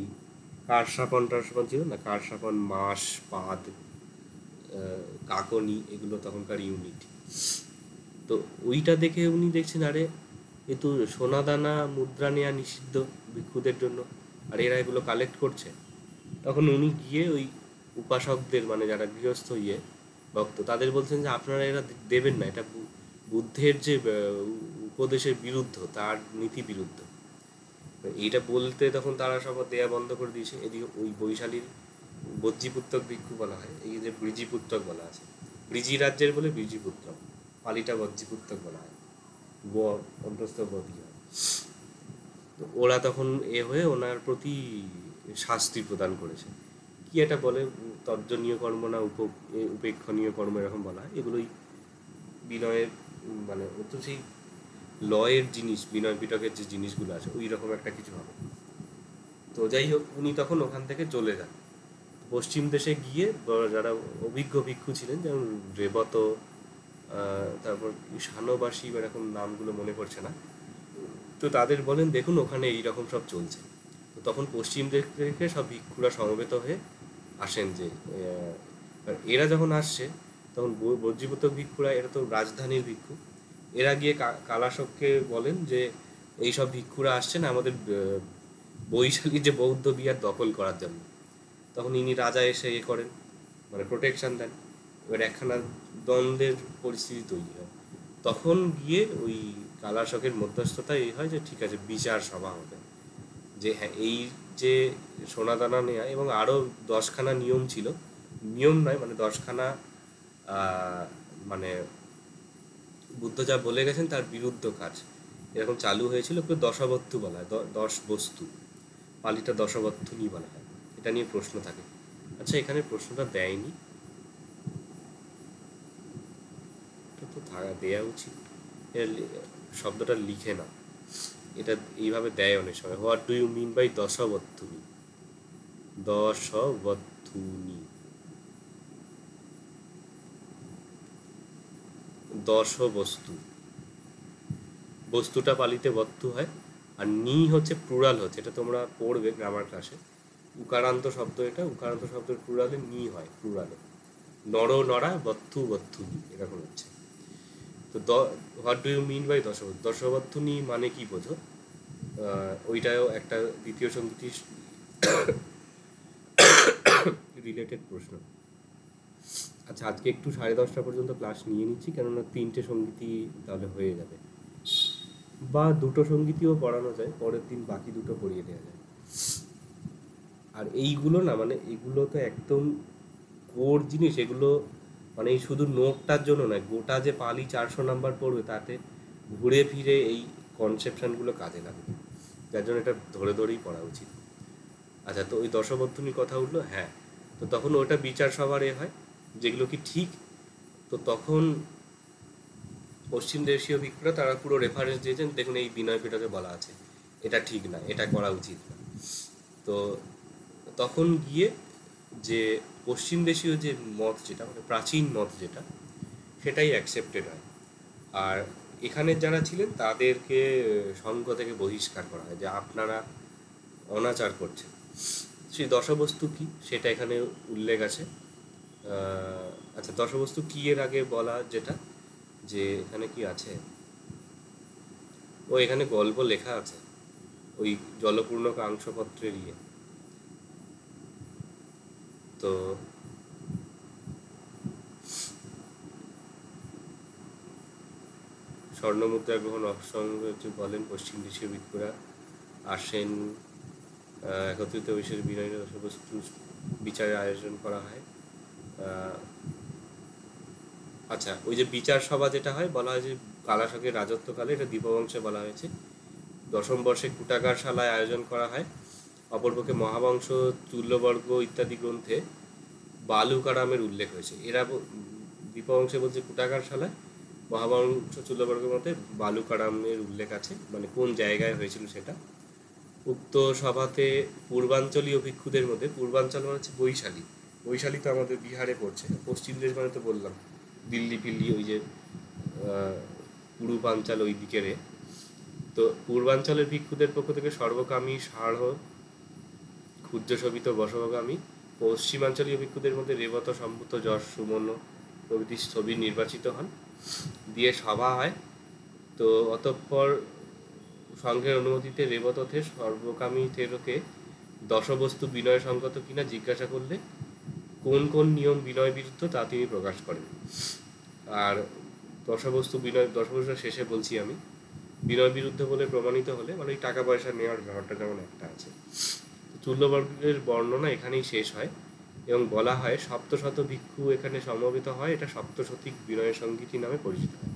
কারসাপন টারসাপন ছিল না, কারসাপন, মাস, পাদ, কাকনি, এগুলো তখনকার ইউনিট। তো ওইটা দেখে উনি দেখছেন, আরে এ তো সোনাদানা মুদ্রা নেওয়া নিষিদ্ধ ভিক্ষুদের জন্য, আর এরা এগুলো কালেক্ট করছে। তখন উনি গিয়ে ওই উপাসকদের, মানে যারা গৃহস্থ ভক্ত, তাদের বলছেন যে আপনারা এরা দেবেন না, এটা বুদ্ধের যে উপদেশের বিরুদ্ধ, তার নীতি বিরুদ্ধ। এইটা বলতে তখন তারা সব দেয়া বন্ধ করে দিয়েছে। এদিকে ওই বৈশালীর বজ্জিপুত্তক ভিক্ষু বলা হয়, এই যে বৃজিপুত্তক বলা আছে, বৃজি রাজ্যের বলে বৃজিপুত্তক, পালিটা বজ্জিপুত্তক বলা হয়, ব অন্তস্থ বদি হয়। তো ওরা তখন হয়ে ওনার প্রতি শাস্তি প্রদান করেছে। কি এটা বলে, তর্জনীয় কর্ম না উপেক্ষণীয় কর্ম, এরকম বলা হয়। এগুলোই বিনয়ের মানে অত সেই লয়ের জিনিস, বিনয় পিটকের যে জিনিসগুলো আছে ওই রকম একটা কিছু হবে। তো যাই হোক, উনি তখন ওখান থেকে চলে যান পশ্চিম দেশে গিয়ে। যারা অভিজ্ঞ ভিক্ষু ছিলেন, যেমন রেবত, তারপর শানবাসী বা এরকম নামগুলো মনে পড়ছে না, তো তাদের বলেন দেখুন ওখানে এইরকম সব চলছে। তো তখন পশ্চিম দেশ থেকে সব ভিক্ষুরা সমবেত হয়ে আসেন, যে এরা যখন আসছে তখন বজ্রীপুত্তক ভিক্ষুরা, এরা তো রাজধানীর ভিক্ষু, এরা গিয়ে কালাশককে বলেন যে এই সব ভিক্ষুরা আসছেন আমাদের বৈশালীর যে বৌদ্ধ বিহার দখল করার জন্য। তখন ইনি রাজা এসে করেন, মানে প্রোটেকশন দেন। এবার একখানা দ্বন্দ্বের পরিস্থিতি তৈরি হয়। তখন গিয়ে ওই কালাশকের মধ্যস্থতা হয় যে ঠিক আছে, বিচার সভা হবে, যে হ্যাঁ এই যে সোনাদানা নেয়া, এবং আরও 10খানা নিয়ম ছিল, নিয়ম নয় মানে 10খানা মানে বুদ্ধ যা বলে গেছেন তার বিরুদ্ধ কাজ এরকম চালু হয়েছিল। কেউ দশবস্তু বলা হয়, 10 বস্তু, পালিটা দশবত্থুনি বলা হয়। এটা নিয়ে প্রশ্ন থাকে। আচ্ছা, এখানে প্রশ্নটা দেয়নি, এটা তো দেওয়া উচিত, শব্দটা লিখে না, এটা এইভাবে দেয় অনেক সময়। What do you mean by Dasavatthuni? দশবত্থুনি, দশ বস্তু, বস্তুটা পালিতে বত্তু হয়, আর নি হচ্ছে প্লুরাল হচ্ছে, এটা তোমরা পড়বে গ্রামার ক্লাসে। উকারান্ত শব্দ, এটা উকারান্ত শব্দের প্লুরালে নি হয়, প্লুরালে নর নরা বত্থু বত্থুনি এরকম হচ্ছে। তো what do you mean by দশবত্থুনি মানে কি বোঝো? ওইটাও একটা দ্বিতীয় সঙ্গীতি রিলেটেড প্রশ্ন। আচ্ছা, আজকে একটু 10:30 পর্যন্ত ক্লাস নিয়ে নিচ্ছি, কেননা 3টে সঙ্গীতি তাহলে হয়ে যাবে, বা 2টো সঙ্গীতিও পড়ানো যায়, পরের দিন বাকি 2টো পড়িয়ে দেওয়া যায়। আর এইগুলো না, মানে এগুলো তো একদম কোর জিনিস, এগুলো মানে এই শুধু নোটটার জন্য নয়, গোটা যে পালি 400 নাম্বার পড়বে তাতে ঘুরে ফিরে এই কনসেপশনগুলো কাজে লাগবে, যার জন্য এটা ধরে ধরেই পড়া উচিত। আচ্ছা, তো ওই দশবর্ধনীর কথা উঠলো, হ্যাঁ, তো তখন ওটা বিচার সবার হয় যেগুলো কি ঠিক। তো তখন পশ্চিম দেশীয় ভিক্ষুরা তারা পুরো রেফারেন্স দিয়েছেন, দেখুন এই বিনয় পিটকে বলা আছে এটা ঠিক না, এটা করা উচিত না। তো তখন গিয়ে যে পশ্চিম দেশীয় যে মত, যেটা মানে প্রাচীন মত যেটা, সেটাই অ্যাকসেপ্টেড হয়। আর এখানে যারা ছিলেন তাদেরকে সংঘ থেকে বহিষ্কার করা হয় যে আপনারা অনাচার করছেন। সেই দশবস্তু কি সেটা এখানে উল্লেখ আছে। আচ্ছা, দশবস্তু কি এর আগে বলা যেটা, যে এখানে কি আছে, ও এখানে গল্প লেখা আছে ওই জলপূর্ণ কাংশপত্রের তো স্বর্ণমুদ্রা গ্রহণ অসঙ্গ বলেন পশ্চিম দেশীয় ভিক্ষুরা আসেন, একত্রিত বিষয়ের বিনয় দশবস্তু বিচারের আয়োজন করা হয়। আচ্ছা, ওই যে বিচার সভা যেটা হয়, বলা হয় যে কালাশকের রাজত্বকালে, এটা দীপবংশে বলা হয়েছে, দশম বর্ষে কুটাগারশালায় আয়োজন করা হয়। অপরপক্ষে মহাবংশ, তুল্যবর্গ ইত্যাদি গ্রন্থে বালুকারামের উল্লেখ হয়েছে। এরা দীপবংশে বলছে কুটাগারশালায়, মহাবংশ তুল্যবর্গের মধ্যে বালুকারামের উল্লেখ আছে, মানে কোন জায়গায় হয়েছিল সেটা। উক্ত সভাতে পূর্বাঞ্চলীয় ভিক্ষুদের মধ্যে, পূর্বাঞ্চল মানে হচ্ছে বৈশালী, বৈশালী তো আমাদের বিহারে পড়ছে, পশ্চিম দেশ মানে তো বললাম দিল্লি ফিল্লি, ওই যে পূর্বাঞ্চল ওই দিকের। তো পূর্বাঞ্চলের ভিক্ষুদের পক্ষ থেকে সর্বকামী, সাড়, ক্ষুদ্র শোভিত, বশবগামী, পশ্চিমাঞ্চলীয় ভিক্ষুদের মধ্যে রেবত, সম্ভূত, যশ, সুমন প্রভৃতি স্থবির নির্বাচিত হন, দিয়ে সভা হয়। তো অতঃপর সংঘের অনুমতিতে রেবতথের সর্বকামী থেরকে দশবস্তু বিনয় সঙ্গত কিনা জিজ্ঞাসা করলে কোন কোন নিয়ম বিনয় বিরুদ্ধ তা তিনি প্রকাশ করেন। আর দশবস্তু শেষে বলছি আমি, বিনয় বিরুদ্ধ বলে প্রমাণিত হলে, মানে ওই টাকা পয়সা নেওয়ার ব্যাপারটা যেমন একটা আছে। তুল্যবর্গের বর্ণনা এখানেই শেষ হয় এবং বলা হয় সপ্তশত ভিক্ষু এখানে সমবেত হয়, এটা সপ্তশতিক বিনয় সঙ্গীতি নামে পরিচিত হয়।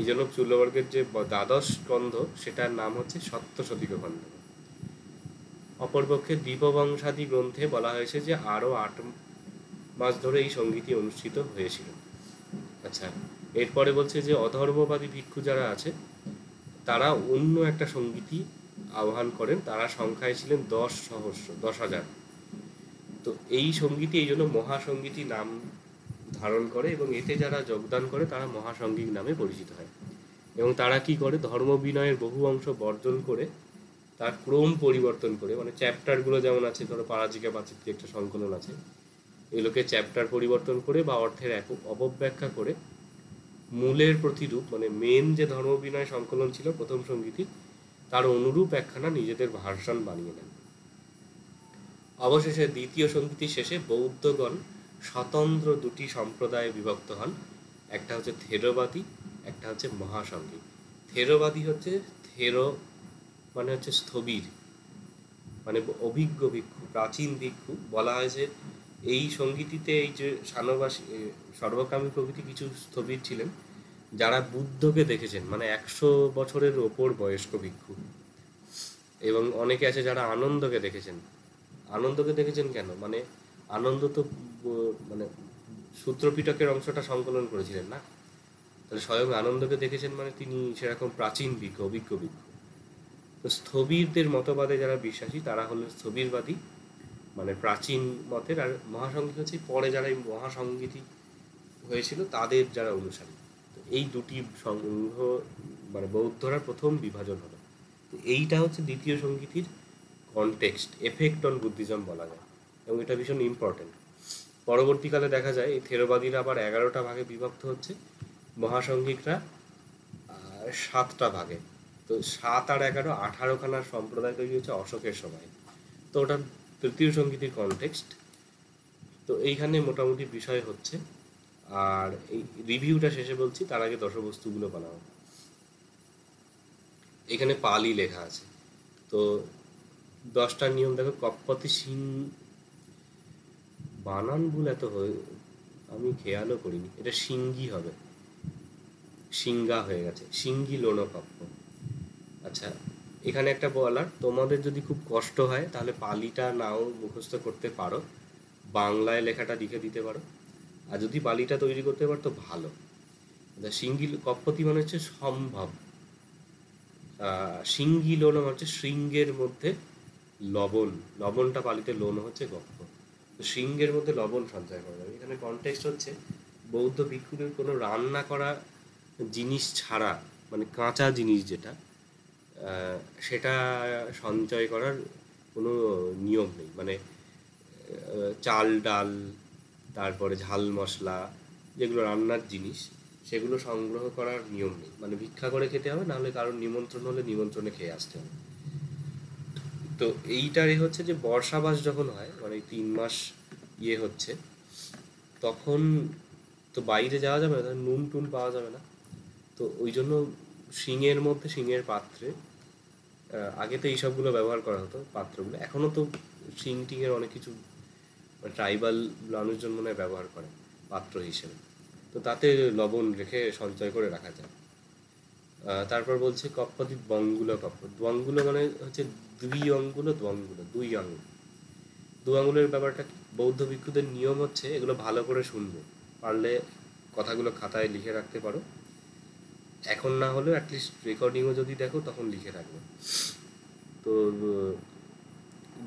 এই জন্য তুল্যবর্গের যে দ্বাদশ স্কন্ধ সেটার নাম হচ্ছে সপ্তশতিক খণ্ড। অপরপক্ষে দীপবংশাদি গ্রন্থে বলা হয়েছে যে আরও 8 মাস ধরে এই সঙ্গীতি অনুষ্ঠিত হয়েছিল। আচ্ছা, এরপরে বলছে যে অধর্মবাদী ভিক্ষু যারা আছে তারা অন্য একটা সঙ্গীতি আহ্বান করেন, তারা সংখ্যায় ছিলেন 10,000। তো এই সঙ্গীতি এই জন্য মহাসঙ্গীতি নাম ধারণ করে এবং এতে যারা যোগদান করে তারা মহাসঙ্গীত নামে পরিচিত হয়। এবং তারা কি করে, ধর্ম বিনয়ের বহু অংশ বর্জন করে তার ক্রম পরিবর্তন করে, মানে চ্যাপ্টারগুলো যেমন আছে, ধরো পারাজিকা পাচিত্রী একটা সংকলন আছে, এগুলোকে চ্যাপ্টার পরিবর্তন করে বা অর্থের অপব্যাখ্যা করে মূলের প্রতিরূপ, মানে মেন যে ধর্মবিনয় সংকলন ছিল প্রথম সঙ্গীতি, তার অনুরূপ একখানা নিজেদের ভার্সন বানিয়ে নেন। অবশেষে দ্বিতীয় সঙ্গীতির শেষে বৌদ্ধগণ স্বতন্ত্র 2টি সম্প্রদায়ে বিভক্ত হন, একটা হচ্ছে থেরবাদী, একটা হচ্ছে মহাসঙ্গী। থেরবাদী হচ্ছে মানে হচ্ছে স্থবির, মানে অভিজ্ঞ ভিক্ষু, প্রাচীন ভিক্ষু। বলা হয় যে এই সঙ্গীতিতে এই যে সানবাসী, সর্বকামী প্রভৃতি কিছু স্থবির ছিলেন যারা বুদ্ধকে দেখেছেন, মানে 100 বছরের ওপর বয়স্ক ভিক্ষু। এবং অনেকে আছে যারা আনন্দকে দেখেছেন। আনন্দকে দেখেছেন কেন, মানে আনন্দ তো মানে সূত্রপিটকের অংশটা সংকলন করেছিলেন না, তাহলে স্বয়ং আনন্দকে দেখেছেন মানে তিনি সেরকম প্রাচীন ভিক্ষু, অভিজ্ঞ ভিক্ষু। তো স্থবিরদের মতবাদে যারা বিশ্বাসী তারা হলো স্থবিরবাদী, মানে প্রাচীন মতের। আর মহাসঙ্গীত হচ্ছে পরে যারা এই মহাসঙ্গীতি হয়েছিল তাদের যারা অনুসারী। তো এই দুটি সংঘ, মানে বৌদ্ধরা প্রথম বিভাজন হলো। তো এইটা হচ্ছে দ্বিতীয় সঙ্গীতির কনটেক্সট, এফেক্ট অন বুদ্ধিজম বলা যায়, এবং এটা ভীষণ ইম্পর্টেন্ট। পরবর্তীকালে দেখা যায় এই থেরবাদীরা আবার 11টা ভাগে বিভক্ত হচ্ছে, মহাসঙ্গিকরা 7টা ভাগে। তো 7 আর 11 18খানার সম্প্রদায় তৈরি হচ্ছে অশোকের সময়। তো ওটা তৃতীয় সঙ্গীতির কনটেক্সট। তো এইখানে মোটামুটি বিষয় হচ্ছে, আর এই রিভিউটা শেষে বলছি, তার আগে দশবস্তুগুলো বানাও। এখানে পালি লেখা আছে। তো 10টা নিয়ম দেখো, কপ্পতি সিং, বানান ভুল এত আমি খেয়ালও করিনি, এটা সিঙ্গি হবে, সিঙ্গা হয়ে গেছে, সিঙ্গি লোনকপ্প। আচ্ছা, এখানে একটা বলার, তোমাদের যদি খুব কষ্ট হয় তাহলে পালিটা নাও মুখস্থ করতে পারো, বাংলায় লেখাটা লিখে দিতে পারো, আর যদি পালিটা তৈরি করতে পারো তো ভালো। সিঙ্গি কপ্পতি মানে হচ্ছে সম্ভব, সিঙ্গি লোন হচ্ছে শৃঙ্গের মধ্যে লবণ, লবণটা পালিতে লোন হচ্ছে গপ্প। তো শৃঙ্গের মধ্যে লবণ সঞ্চয় করা যাবে। এখানে কনটেক্সট হচ্ছে বৌদ্ধ ভিক্ষুদের কোনো রান্না করা জিনিস ছাড়া, মানে কাঁচা জিনিস যেটা, আহ, সেটা সঞ্চয় করার কোনো নিয়ম নেই। মানে চাল ডাল, তারপরে ঝাল মশলা, যেগুলো রান্নার জিনিস, সেগুলো সংগ্রহ করার নিয়ম নেই। মানে ভিক্ষা করে খেতে হবে, নাহলে কারোর নিমন্ত্রণ হলে নিমন্ত্রণে খেয়ে আসতে হবে। তো এইটারই হচ্ছে যে বর্ষাবাস যখন হয়, মানে এই 3 মাস হচ্ছে, তখন তো বাইরে যাওয়া যাবে না, তখন নুন টুন পাওয়া যাবে না। তো ওই জন্য শিঙের মধ্যে, শিঙের পাত্রে, আগে তো এইসবগুলো ব্যবহার করা হতো পাত্রগুলো, এখনো তো শিং টিংয়ের অনেক কিছু ট্রাইবাল মানুষজন মনে হয় ব্যবহার করে পাত্র হিসেবে। তো তাতে লবণ রেখে সঞ্চয় করে রাখা যায়। তারপর বলছে কপ্পতি দ্বঙ্গুলো কপ্প, দ্বঙ্গুলো মানে হচ্ছে দুই অঙ্গুলো, দ্বঙ্গুলো দুই আঙুল। দু আঙুলের ব্যাপারটা কি? বৌদ্ধ ভিক্ষুদের নিয়ম হচ্ছে, এগুলো ভালো করে শুনবে, পারলে কথাগুলো খাতায় লিখে রাখতে পারো, এখন না হলেও অ্যাটলিস্ট রেকর্ডিংও যদি দেখো তখন লিখে রাখবে। তো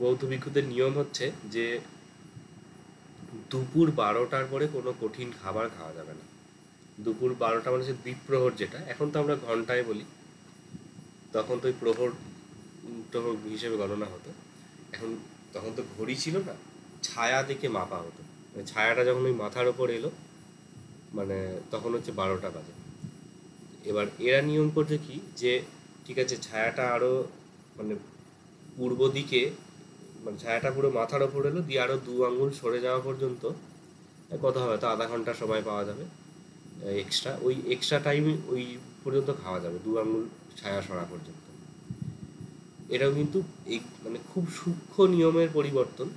বৌদ্ধ ভিক্ষুদের নিয়ম হচ্ছে যে দুপুর 12টার পরে কোনো কঠিন খাবার খাওয়া যাবে না। দুপুর 12টা মানে হচ্ছে দ্বিপ্রহর, যেটা এখন তো আমরা ঘন্টায় বলি, তখন তো ওই প্রহর প্রহর হিসেবে গণনা হতো। এখন, তখন তো ঘড়ি ছিল না, ছায়া দেখে মাপা হতো। মানে ছায়াটা যখন ওই মাথার ওপর এলো, মানে তখন হচ্ছে 12টা বাজে। এবার এরা নিয়ম করছে কি, যে ঠিক আছে ছায়াটা আরো, মানে পূর্ব দিকে, মানে ছায়াটা পুরো মাথার ওপর এলো, দিয়ে আরো 2 আঙুল সরে যাওয়া পর্যন্ত, কত হবে, তো আধা ঘন্টা সময় পাওয়া যাবে এক্সট্রা। ওই এক্সট্রা টাইম ওই পর্যন্ত খাওয়া যাবে, 2 আঙুল ছায়া সরা পর্যন্ত। এটাও কিন্তু এই মানে খুব সূক্ষ্ম নিয়মের পরিবর্তন,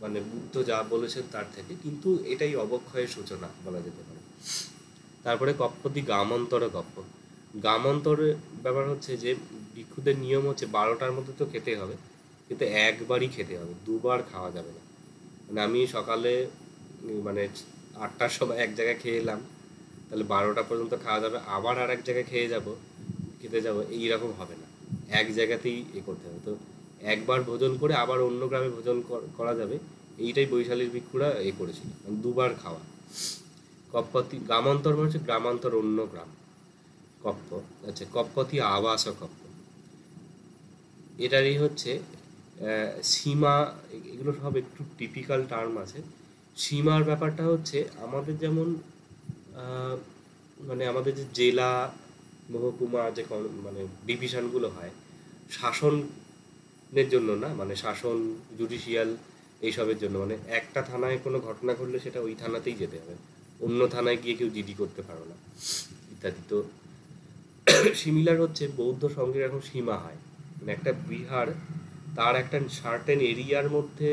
মানে বুদ্ধ যা বলেছেন তার থেকে, কিন্তু এটাই অবক্ষয়ের সূচনা বলা যেতে পারে। তারপরে কপ্পতি গামান্তর কপ্প। গামান্তরের ব্যাপার হচ্ছে যে ভিক্ষুদের নিয়ম হচ্ছে 12টার মধ্যে তো খেতে হবে, কিন্তু একবারই খেতে হবে, দুবার খাওয়া যাবে না। মানে আমি সকালে মানে 8টার সময় এক জায়গায় খেয়ে এলাম, তাহলে 12টা পর্যন্ত খাওয়া যাবে, আবার আর এক জায়গায় খেতে যাব, এইরকম হবে না, এক জায়গাতেই করতে হবে। তো একবার ভোজন করে আবার অন্য গ্রামে ভোজন করা যাবে, এইটাই বৈশালীর ভিক্ষুরা করেছিল, মানে দুবার খাওয়া। কপ্পতি গ্রামান্তর মানে হচ্ছে গ্রামান্তর, অন্য গ্রাম। কপ্প, আচ্ছা, কপ্পতি আবাস কপ্প, এটারই হচ্ছে সীমা। এগুলো সব একটু টিপিক্যাল টার্ম আছে। সীমার ব্যাপারটা হচ্ছে আমাদের যেমন আহ, মানে আমাদের যে জেলা, মহকুমা, যে মানে ডিভিশনগুলো হয় শাসনের জন্য, না মানে শাসন, জুডিশিয়াল, এইসবের জন্য। মানে একটা থানায় কোনো ঘটনা ঘটলে সেটা ওই থানাতেই যেতে হবে, অন্য থানায় গিয়ে কেউ জিডি করতে পারো না, ইত্যাদি। তো সিমিলার হচ্ছে বৌদ্ধ সংঘের এখন সীমা হয়, মানে একটা বিহার, তার একটা সার্টেন এরিয়ার মধ্যে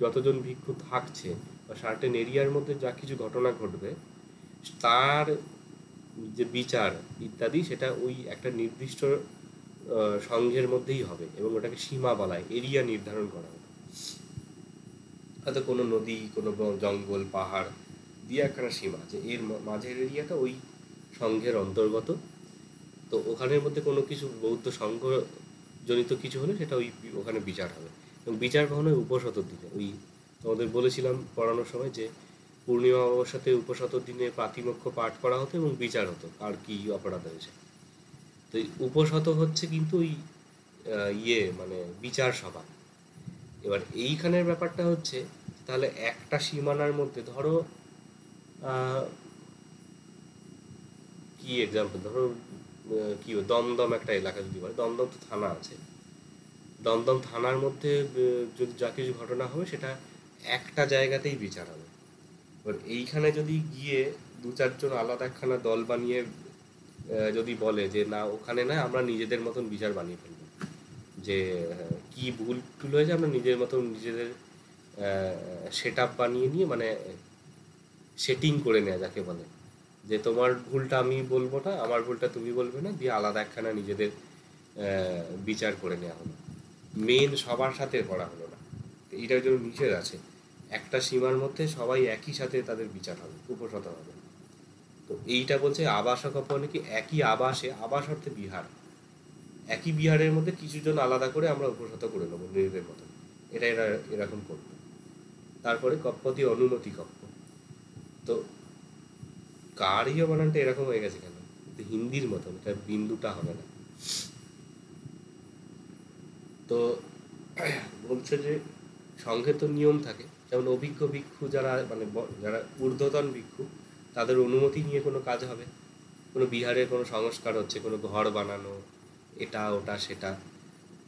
যতজন ভিক্ষু থাকছে, বা সার্টেন এরিয়ার মধ্যে যা কিছু ঘটনা ঘটবে, তার যে বিচার ইত্যাদি, সেটা ওই একটা নির্দিষ্ট সংঘের মধ্যেই হবে, এবং ওটাকে সীমা বলা হয়, এরিয়া নির্ধারণ করা হবে। হয়তো কোনো নদী, কোনো জঙ্গল, পাহাড় দিয়ে একখানা সীমা, যে এর মাঝের এরিয়াটা ওই সংঘের অন্তর্গত। তো ওখানের মধ্যে কোনো কিছু বৌদ্ধ সংঘ জনিত কিছু হলে সেটা ওখানে বিচার হবে। এবং বিচার কখনো উপশতর দিনে, ওই তোমাদের বলেছিলাম পড়ানোর সময় যে পূর্ণিমা অমাবস্যাতে উপশতর দিনে প্রাতিমোক্ষ পাঠ করা হতো এবং বিচার হতো আর কি অপরাধ হয়েছে। তো এই উপশত হচ্ছে কিন্তু ওই মানে বিচার সভা। এবার এইখানের ব্যাপারটা হচ্ছে, তাহলে একটা সীমানার মধ্যে ধরো কি এক্সাম্পল, ধরো কি দমদম একটা এলাকা যদি বলে, দমদম তো থানা আছে, দমদম থানার মধ্যে যদি যা কিছু ঘটনা হবে সেটা একটা জায়গাতেই বিচার হবে। এবার এইখানে যদি গিয়ে 2-4 জন আলাদা একখানা দল বানিয়ে যদি বলে যে না ওখানে না, আমরা নিজেদের মতন বিচার বানিয়ে ফেলবো, যে কি ভুল টুল হয়েছে আমরা নিজের মতন নিজেদের সেট আপ বানিয়ে নিয়ে, মানে সেটিং করে নেওয়া যাকে বলে, যে তোমার ভুলটা আমি বলবো না, আমার ভুলটা তুমি বলবে না, দিয়ে আলাদা একখানা নিজেদের বিচার করে নেওয়া হলো, মেন সবার সাথে করা হলো না। এইটার জন্য নিষেধ আছে, একটা সীমার মধ্যে সবাই একই সাথে তাদের বিচার হবে, উপশত হবে। তো এইটা বলছে আবাসকপ, মানে কি একই আবাসে, আবাস অর্থে বিহার, একই বিহারের মধ্যে কিছুজন আলাদা করে আমরা উপশত করে নেবো নিজেদের মতো, এটা এরা এরকম করতো। তারপরে কপ্পতি অনুমতি কপ্প। তো কারীয় বানানটা এরকম হয়ে গেছে কেন? হিন্দির মতন, এটা বিন্দুটা হবে না। তো বলছে যে সঙ্গে তো নিয়ম থাকে, যেমন অভিজ্ঞ ভিক্ষু যারা মানে যারা ঊর্ধ্বতন ভিক্ষু, তাদের অনুমতি নিয়ে কোনো কাজ হবে, কোনো বিহারের কোনো সংস্কার হচ্ছে, কোনো ঘর বানানো, এটা ওটা সেটা,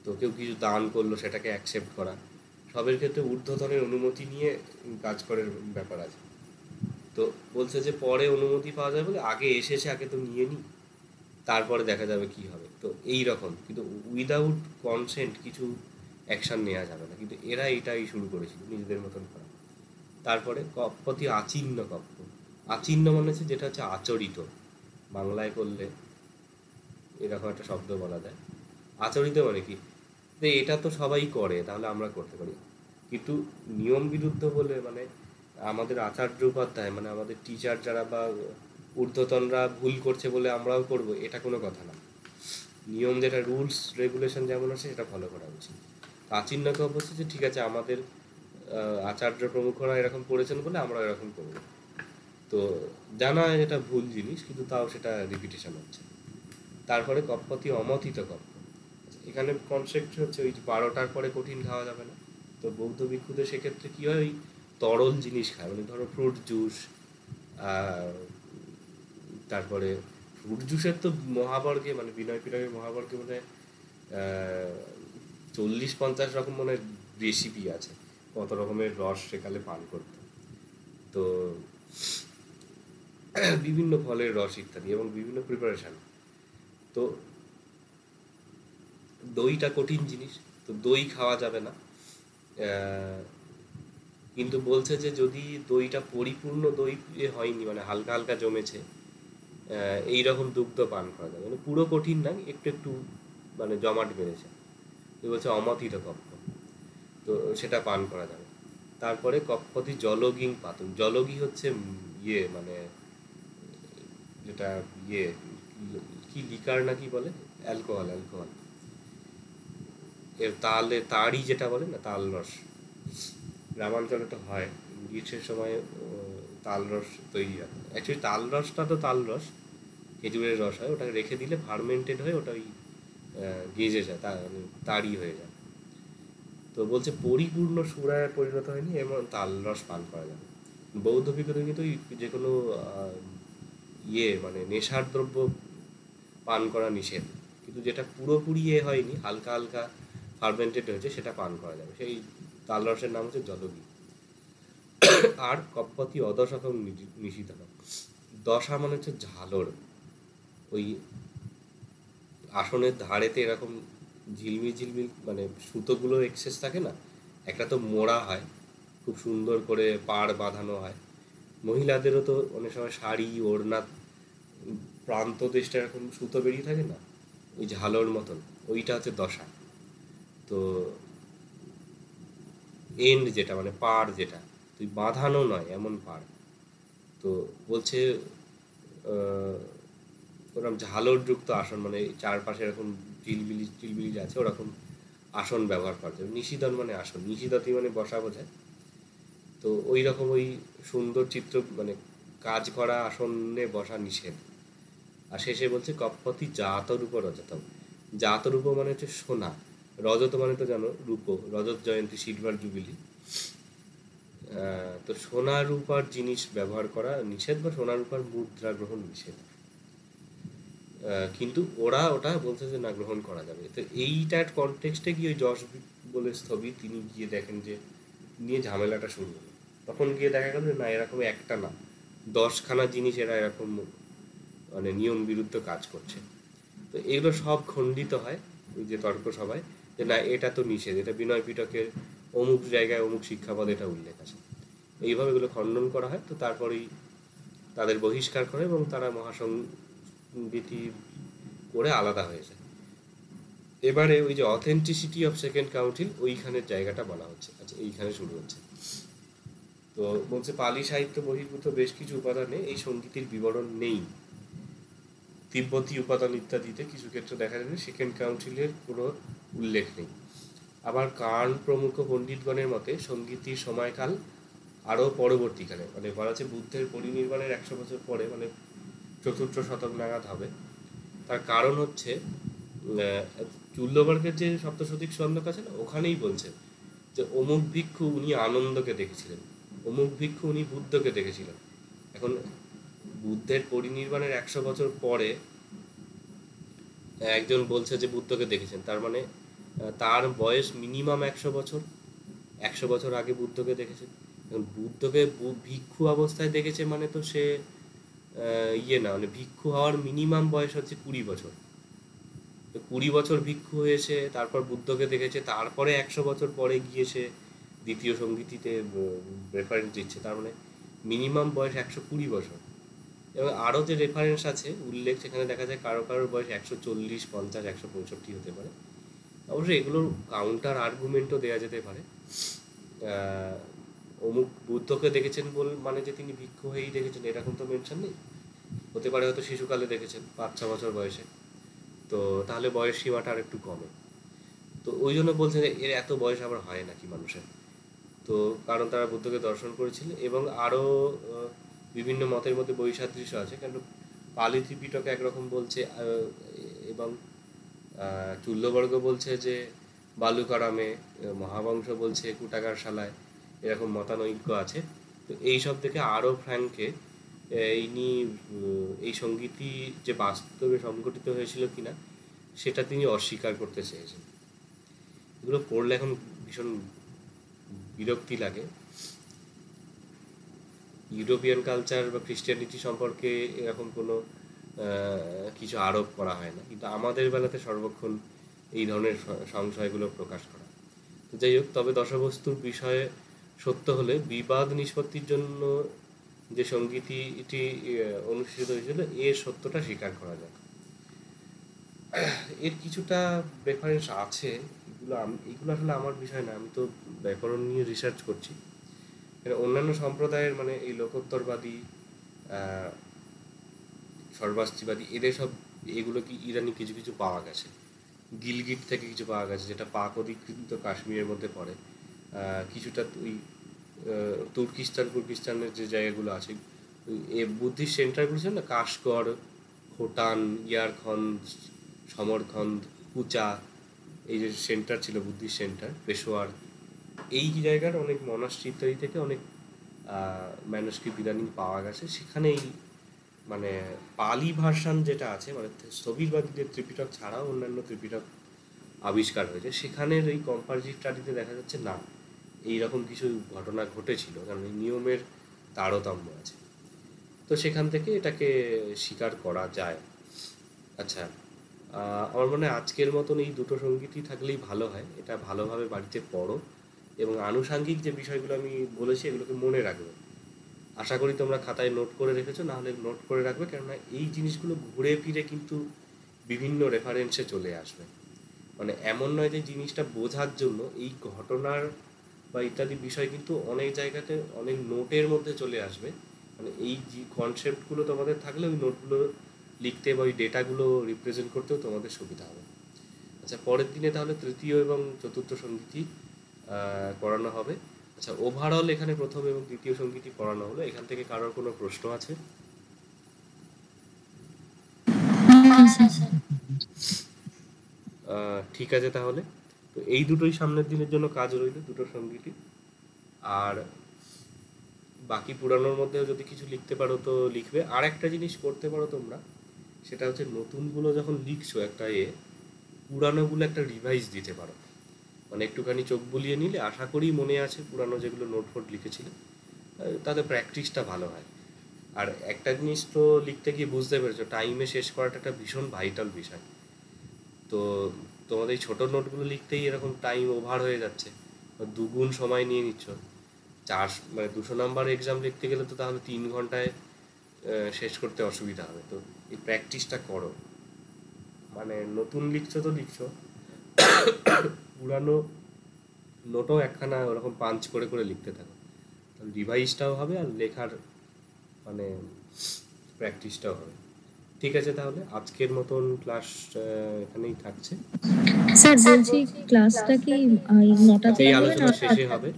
তো কেউ কিছু দান করলো সেটাকে অ্যাকসেপ্ট করা, সবের ক্ষেত্রে ঊর্ধ্বতনের অনুমতি নিয়ে কাজ করার ব্যাপার আছে। তো বলছে যে পরে অনুমতি পাওয়া যাবে বলে আগে এসেছে, আগে তো নিয়ে নিই, তারপরে দেখা যাবে কি হবে। তো এই রকম, কিন্তু উইদাউট কনসেন্ট কিছু অ্যাকশন নেওয়া যাবে না, কিন্তু এরা এটাই শুরু করেছিল নিজেদের মতন করা। তারপরে কপ্পতি আচিন্ন কপ্প। আচিন্ন মানে হচ্ছে যেটা হচ্ছে আচরিত, বাংলায় করলে এরকম একটা শব্দ বলা যায়। আচরিত মানে কি, যে এটা তো সবাই করে তাহলে আমরা করতে পারি, কিন্তু নিয়ম বিরুদ্ধ বলে মানে আমাদের আচার্য উপাধ্যায় মানে আমাদের টিচার যারা বা ঊর্ধ্বতনরা ভুল করছে বলে আমরাও করব, এটা কোনো কথা না। নিয়ম যেটা রুলস রেগুলেশন যেমন আছে সেটা ফলো করা উচিত। আচিন্যকে বলছে যে ঠিক আছে, আমাদের আচার্য প্রমুখরা এরকম করেছেন বলে আমরা এরকম করব। তো জানা এটা ভুল জিনিস, কিন্তু তাও সেটা রিপিটেশন হচ্ছে। তারপরে কপ্পতি অমথিত কপ্প। এখানে কনসেপ্ট হচ্ছে ওই 12টার পরে কঠিন খাওয়া যাবে না। তো বৌদ্ধ ভিক্ষুদের সেক্ষেত্রে কী হয়, ওই তরল জিনিস খায়, মানে ধরো ফ্রুট জুস, তারপরে ফ্রুট জুসের তো মহাবর্গে মানে বিনয় পিটকের মহাবর্গে মানে 40-50 রকম মানে রেসিপি আছে, কত রকমের রস সেকালে পান করত। তো বিভিন্ন ফলের রস ইত্যাদি এবং বিভিন্ন প্রিপারেশান। তো দইটা কঠিন জিনিস, তো দই খাওয়া যাবে না। কিন্তু বলছে যে যদি দইটা পরিপূর্ণ দই হয়নি, মানে হালকা হালকা জমেছে, এই রকম দুগ্ধ পান করা যাবে, মানে পুরো কঠিন না, একটু একটু মানে জমাট বেড়েছে, তো বলছে অমথিত কপ্প, তো সেটা পান করা যাবে। তারপরে কপ্পতি জলগিং পাতুম। জলগি হচ্ছে ইয়ে মানে যেটা ইয়ে কি লিকার না কি বলে, অ্যালকোহল, অ্যালকোহল এর তালে তাড়ি যেটা বলে না, তাল রস, গ্রামাঞ্চলে তো হয় গ্রীষ্মের সময় তাল রস তৈরি হয়। অ্যাকচুয়ালি তাল রসটা তো তাল রস, খেজুরের রস হয়, ওটাকে রেখে দিলে ফার্মেন্টেড হয়ে ওটা ওই গেজে যায়, তাড়ি হয়ে যায়। তো বলছে পরিপূর্ণ সুরায় পরিণত হয়নি এমন তাল রস পান করা যাবে। বৌদ্ধ ভিক্ষুদের কিন্তু যে কোনো মানে নেশার দ্রব্য পান করা নিষেধ, কিন্তু যেটা পুরোপুরি হয়নি, হালকা হালকা ফার্মেন্টেড হয়েছে, সেটা পান করা যাবে। সেই তাল রসের নাম হচ্ছে জলগি। আর কপ্পতি অদশকম নিষিদ্ধ। দশা মানে হচ্ছে ঝালর, ওই আসনের ধারেতে এরকম ঝিলমিল ঝিলমিল মানে সুতোগুলো এক্সেস থাকে না, একটা তো মোড়া হয়, খুব সুন্দর করে পাড় বাঁধানো হয়। মহিলাদেরও তো অনেক সময় শাড়ি ওড়না প্রান্ত দেশটা এরকম সুতো বেরিয়ে থাকে না, ওই ঝালোর মতন, ওইটা হচ্ছে দশা। তো এন্ড যেটা মানে পাড় যেটা, তুই বাঁধানো নয় এমন পাড়। তো বলছে ওরকম ঝালরযুক্ত আসন, মানে চারপাশে এরকম ঝিলবিলি টিলবিলি আছে, ওরকম আসন ব্যবহার করা যাবে। নিষিদন মানে আসন, নিষিদতি মানে বসা বোঝায়। তো ওই রকম ওই সুন্দর চিত্র মানে কাজ করা আসনে বসা নিষেধ। আর শেষে বলছে কপ্পতি জাতরূপ রজতম। জাতরূপ মানে হচ্ছে সোনা, রজত মানে তো জানো রূপ, রজত জয়ন্তী সিলভার জুবিলি। তো সোনা রূপার জিনিস ব্যবহার করা নিষেধ, বা সোনা রূপার মুদ্রা গ্রহণ নিষেধ। কিন্তু ওরা ওটা বলছে যে না, গ্রহণ করা যাবে। তো এইটার কনটেক্সটে গিয়ে ওই যশ বলে স্থবির তিনি গিয়ে দেখেন যে নিয়ে ঝামেলাটা শুরু হলো। তখন গিয়ে দেখা গেল না, এরকম একটা না 10খানা জিনিস এরা এরকম মানে নিয়ম বিরুদ্ধ কাজ করছে। তো এগুলো সব খণ্ডিত হয় ওই যে তর্ক সভায়, যে না এটা তো নিষেধ, এটা বিনয় পিটকের অমুক জায়গায় অমুক শিক্ষাপদ এটা উল্লেখ আছে, এইভাবে এগুলো খণ্ডন করা হয়। তো তারপরেই তাদের বহিষ্কার করে এবং তারা মহাসংগীতি করে আলাদা হয়ে যায়। এবারে ওই যে অথেন্টিসিটি অফ সেকেন্ড কাউন্সিল, ওইখানের জায়গাটা বলা হচ্ছে, আচ্ছা এইখানে শুরু হচ্ছে। তো বলছে পালি সাহিত্য বহির্ভূত বেশ কিছু উপাদানে এই সঙ্গীতের বিবরণ নেই, তিব্বতী উপাদান ইত্যাদিতে কিছু ক্ষেত্রে দেখা যাবে সেকেন্ড কাউন্সিলের কোনো উল্লেখ নেই। আবার কার্ন প্রমুখ পণ্ডিতগণের মতে সঙ্গীতির সময়কাল আরও পরবর্তীকালে, মানে বলা আছে বুদ্ধের পরিনির্বাণের 100 বছর পরে, মানে চতুর্থ শতক নাগাদ হবে। তার কারণ হচ্ছে চুল্লবর্গের যে সপ্তশতিক স্বর্ণক আছে না, ওখানেই বলছে যে অমুক ভিক্ষু উনি আনন্দকে দেখেছিলেন, অমুক ভিক্ষু উনি বুদ্ধকে দেখেছিলেন। এখন বুদ্ধের পরিনির্বাণের 100 বছর পরে একজন বলছে যে বুদ্ধকে দেখেছেন, তার মানে তার বয়স মিনিমাম 100 বছর, 100 বছর আগে বুদ্ধকে দেখেছেন। এখন বুদ্ধকে ভিক্ষু অবস্থায় দেখেছে মানে তো সে না, মানে ভিক্ষু হওয়ার মিনিমাম বয়স হচ্ছে 20 বছর। তো 20 বছর ভিক্ষু হয়েছে, তারপর বুদ্ধকে দেখেছে, তারপরে 100 বছর পরে গিয়ে সে দ্বিতীয় সঙ্গীতিতে রেফারেন্স দিচ্ছে, তার মানে মিনিমাম বয়স 120 বছর। এবং আরও যে রেফারেন্স আছে উল্লেখ, সেখানে দেখা যায় কারো কারোর বয়স 140, 50, 165 হতে পারে। অবশ্যই এগুলোর কাউন্টার আর্গুমেন্টও দেওয়া যেতে পারে। অমুক বুদ্ধকে দেখেছেন মানে যে তিনি ভিক্ষু হয়েই দেখেছেন এরকম তো মেনশন নেই। হতে পারে হয়তো শিশুকালে দেখেছেন 5-6 বছর বয়সে, তো তাহলে বয়স সীমাটা আর একটু কমে। তো ওই জন্য বলছেন যে এর এত বয়স আবার হয় নাকি মানুষের, তো কারণ তারা বুদ্ধকে দর্শন করেছিল। এবং আরও বিভিন্ন মতের মধ্যে বৈসাদৃশ্য আছে, কিন্তু পালি ত্রিপিটক একরকম বলছে, এবং চুল্লবর্গ বলছে যে বালুকারামে, মহাবংশ বলছে কুটাগারশালায়, এরকম মতানৈক্য আছে। তো এইসব দেখে আরও ফ্র্যাঙ্কে ইনি এই সঙ্গীতই যে বাস্তবে সংঘটিত হয়েছিল কিনা সেটা তিনি অস্বীকার করতে চেয়েছেন। এগুলো পড়লে এখন ভীষণ বিরক্তি লাগে। ইউরোপিয়ান কালচার বা খ্রিস্টিয়ানিটি সম্পর্কে এরকম কোনো কিছু আরোপ করা হয় না, কিন্তু আমাদের বেলাতে সর্বক্ষণ এই ধরনের সংশয়গুলো প্রকাশ করা। তো যাই হোক, তবে দশবস্তুর বিষয়ে সত্য হলে বিবাদ নিষ্পত্তির জন্য যে সঙ্গীতটি অনুষ্ঠিত হয়েছিল এর সত্যটা স্বীকার করা যায়। এর কিছুটা রেফারেন্স আছে, এগুলো আসলে আমার বিষয় না, আমি তো ব্যাকরণ নিয়ে রিসার্চ করছি। অন্যান্য সম্প্রদায়ের, মানে এই লোকোত্তরবাদী, সর্বাস্তিবাদী, এদের সব এগুলো কি ইরানি কিছু কিছু পাওয়া গেছে, গিলগিট থেকে কিছু পাওয়া গেছে, যেটা পাক অধিকৃত কাশ্মীরের মধ্যে পড়ে। কিছুটা ওই তুর্কিস্তানের যে জায়গাগুলো আছে, বুদ্ধিস্ট সেন্টারগুলো ছিল না, কাশগড়, হোটান, ইয়ারখন্দ, সমরখন্দ, কুচা, এই যে সেন্টার ছিল বুদ্ধিস্ট সেন্টার, পেশোয়ার, এই জায়গার অনেক মনাস্ট্রি ইত্যাদি থেকে অনেক ম্যানুস্ক্রিপ্ট ইদানিং পাওয়া গেছে। সেখানেই মানে পালি ভার্সান যেটা আছে, মানে স্থবিরবাদীদের ত্রিপিটক ছাড়াও অন্যান্য ত্রিপিটক আবিষ্কার হয়েছে। সেখানের এই কম্পারেটিভ স্টাডিতে দেখা যাচ্ছে না এইরকম কিছু ঘটনা ঘটেছিল, কারণ এই নিয়মের তারতম্য আছে। তো সেখান থেকে এটাকে স্বীকার করা যায়। আচ্ছা, আমার মনে হয় আজকের মতন এই দুটো সঙ্গীতই থাকলেই ভালো হয়। এটা ভালোভাবে বাড়িতে পড়ো এবং আনুষাঙ্গিক যে বিষয়গুলো আমি বলেছি এগুলোকে মনে রাখবে। আশা করি তোমরা খাতায় নোট করে রেখেছো, নাহলে নোট করে রাখবে, কেননা এই জিনিসগুলো ঘুরে ফিরে কিন্তু বিভিন্ন রেফারেন্সে চলে আসবে। মানে এমন নয় যে জিনিসটা বোঝার জন্য এই ঘটনার বা ইত্যাদি বিষয় কিন্তু অনেক জায়গাতে অনেক নোটের মধ্যে চলে আসবে। মানে এই যে কনসেপ্টগুলো তোমাদের থাকলে ওই নোটগুলো লিখতে বা ওই ডেটাগুলো রিপ্রেজেন্ট করতেও তোমাদের সুবিধা হবে। আচ্ছা, পরের দিনে তাহলে তৃতীয় এবং চতুর্থ সঙ্গীতই পড়ানো হবে। আচ্ছা, ওভারঅল এখানে প্রথম এবং দ্বিতীয় সঙ্গীতই পড়ানো হলো। এখান থেকে কারোর কোনো প্রশ্ন আছে? ঠিক আছে, তাহলে তো এই দুটোই সামনের দিনের জন্য কাজ রইল, দুটো সঙ্গীতই। আর বাকি পুরানোর মধ্যেও যদি কিছু লিখতে পারো তো লিখবে। আর একটা জিনিস করতে পারো তোমরা, সেটা হচ্ছে নতুনগুলো যখন লিখছো একটা পুরানোগুলো একটা রিভাইজ দিতে পারো। মানে একটুখানি চোখ বুলিয়ে নিলে আশা করি মনে আছে পুরানো যেগুলো নোট ফোট লিখেছিলে, তাতে প্র্যাকটিসটা ভালো হয়। আর একটা জিনিস তো লিখতে গিয়ে বুঝতে পেরেছো, টাইমে শেষ করাটা একটা ভীষণ ভাইটাল বিষয়। তো তোমাদের এই ছোটো নোটগুলো লিখতেই এরকম টাইম ওভার হয়ে যাচ্ছে, দুগুণ সময় নিয়ে নিচ্ছ। মানে 200 নাম্বার এক্সাম লিখতে গেলে তো তাহলে 3 ঘন্টায় শেষ করতে অসুবিধা হবে। তো এই প্র্যাকটিসটা করো। মানে নতুন লিখছো তো লিখছো, পুরানো নোটও একখানা ওরকম পাঞ্চ করে করে লিখতে থাকো, তাহলে রিভাইজটাও হবে আর লেখার মানে প্র্যাকটিসটাও হবে। ঠিক আছে, তাহলে আজকের মতন ক্লাস এখানেই থাকছে। স্যার বলছি ক্লাসটা কি 9টা এই আলোচনা শেষে হবে?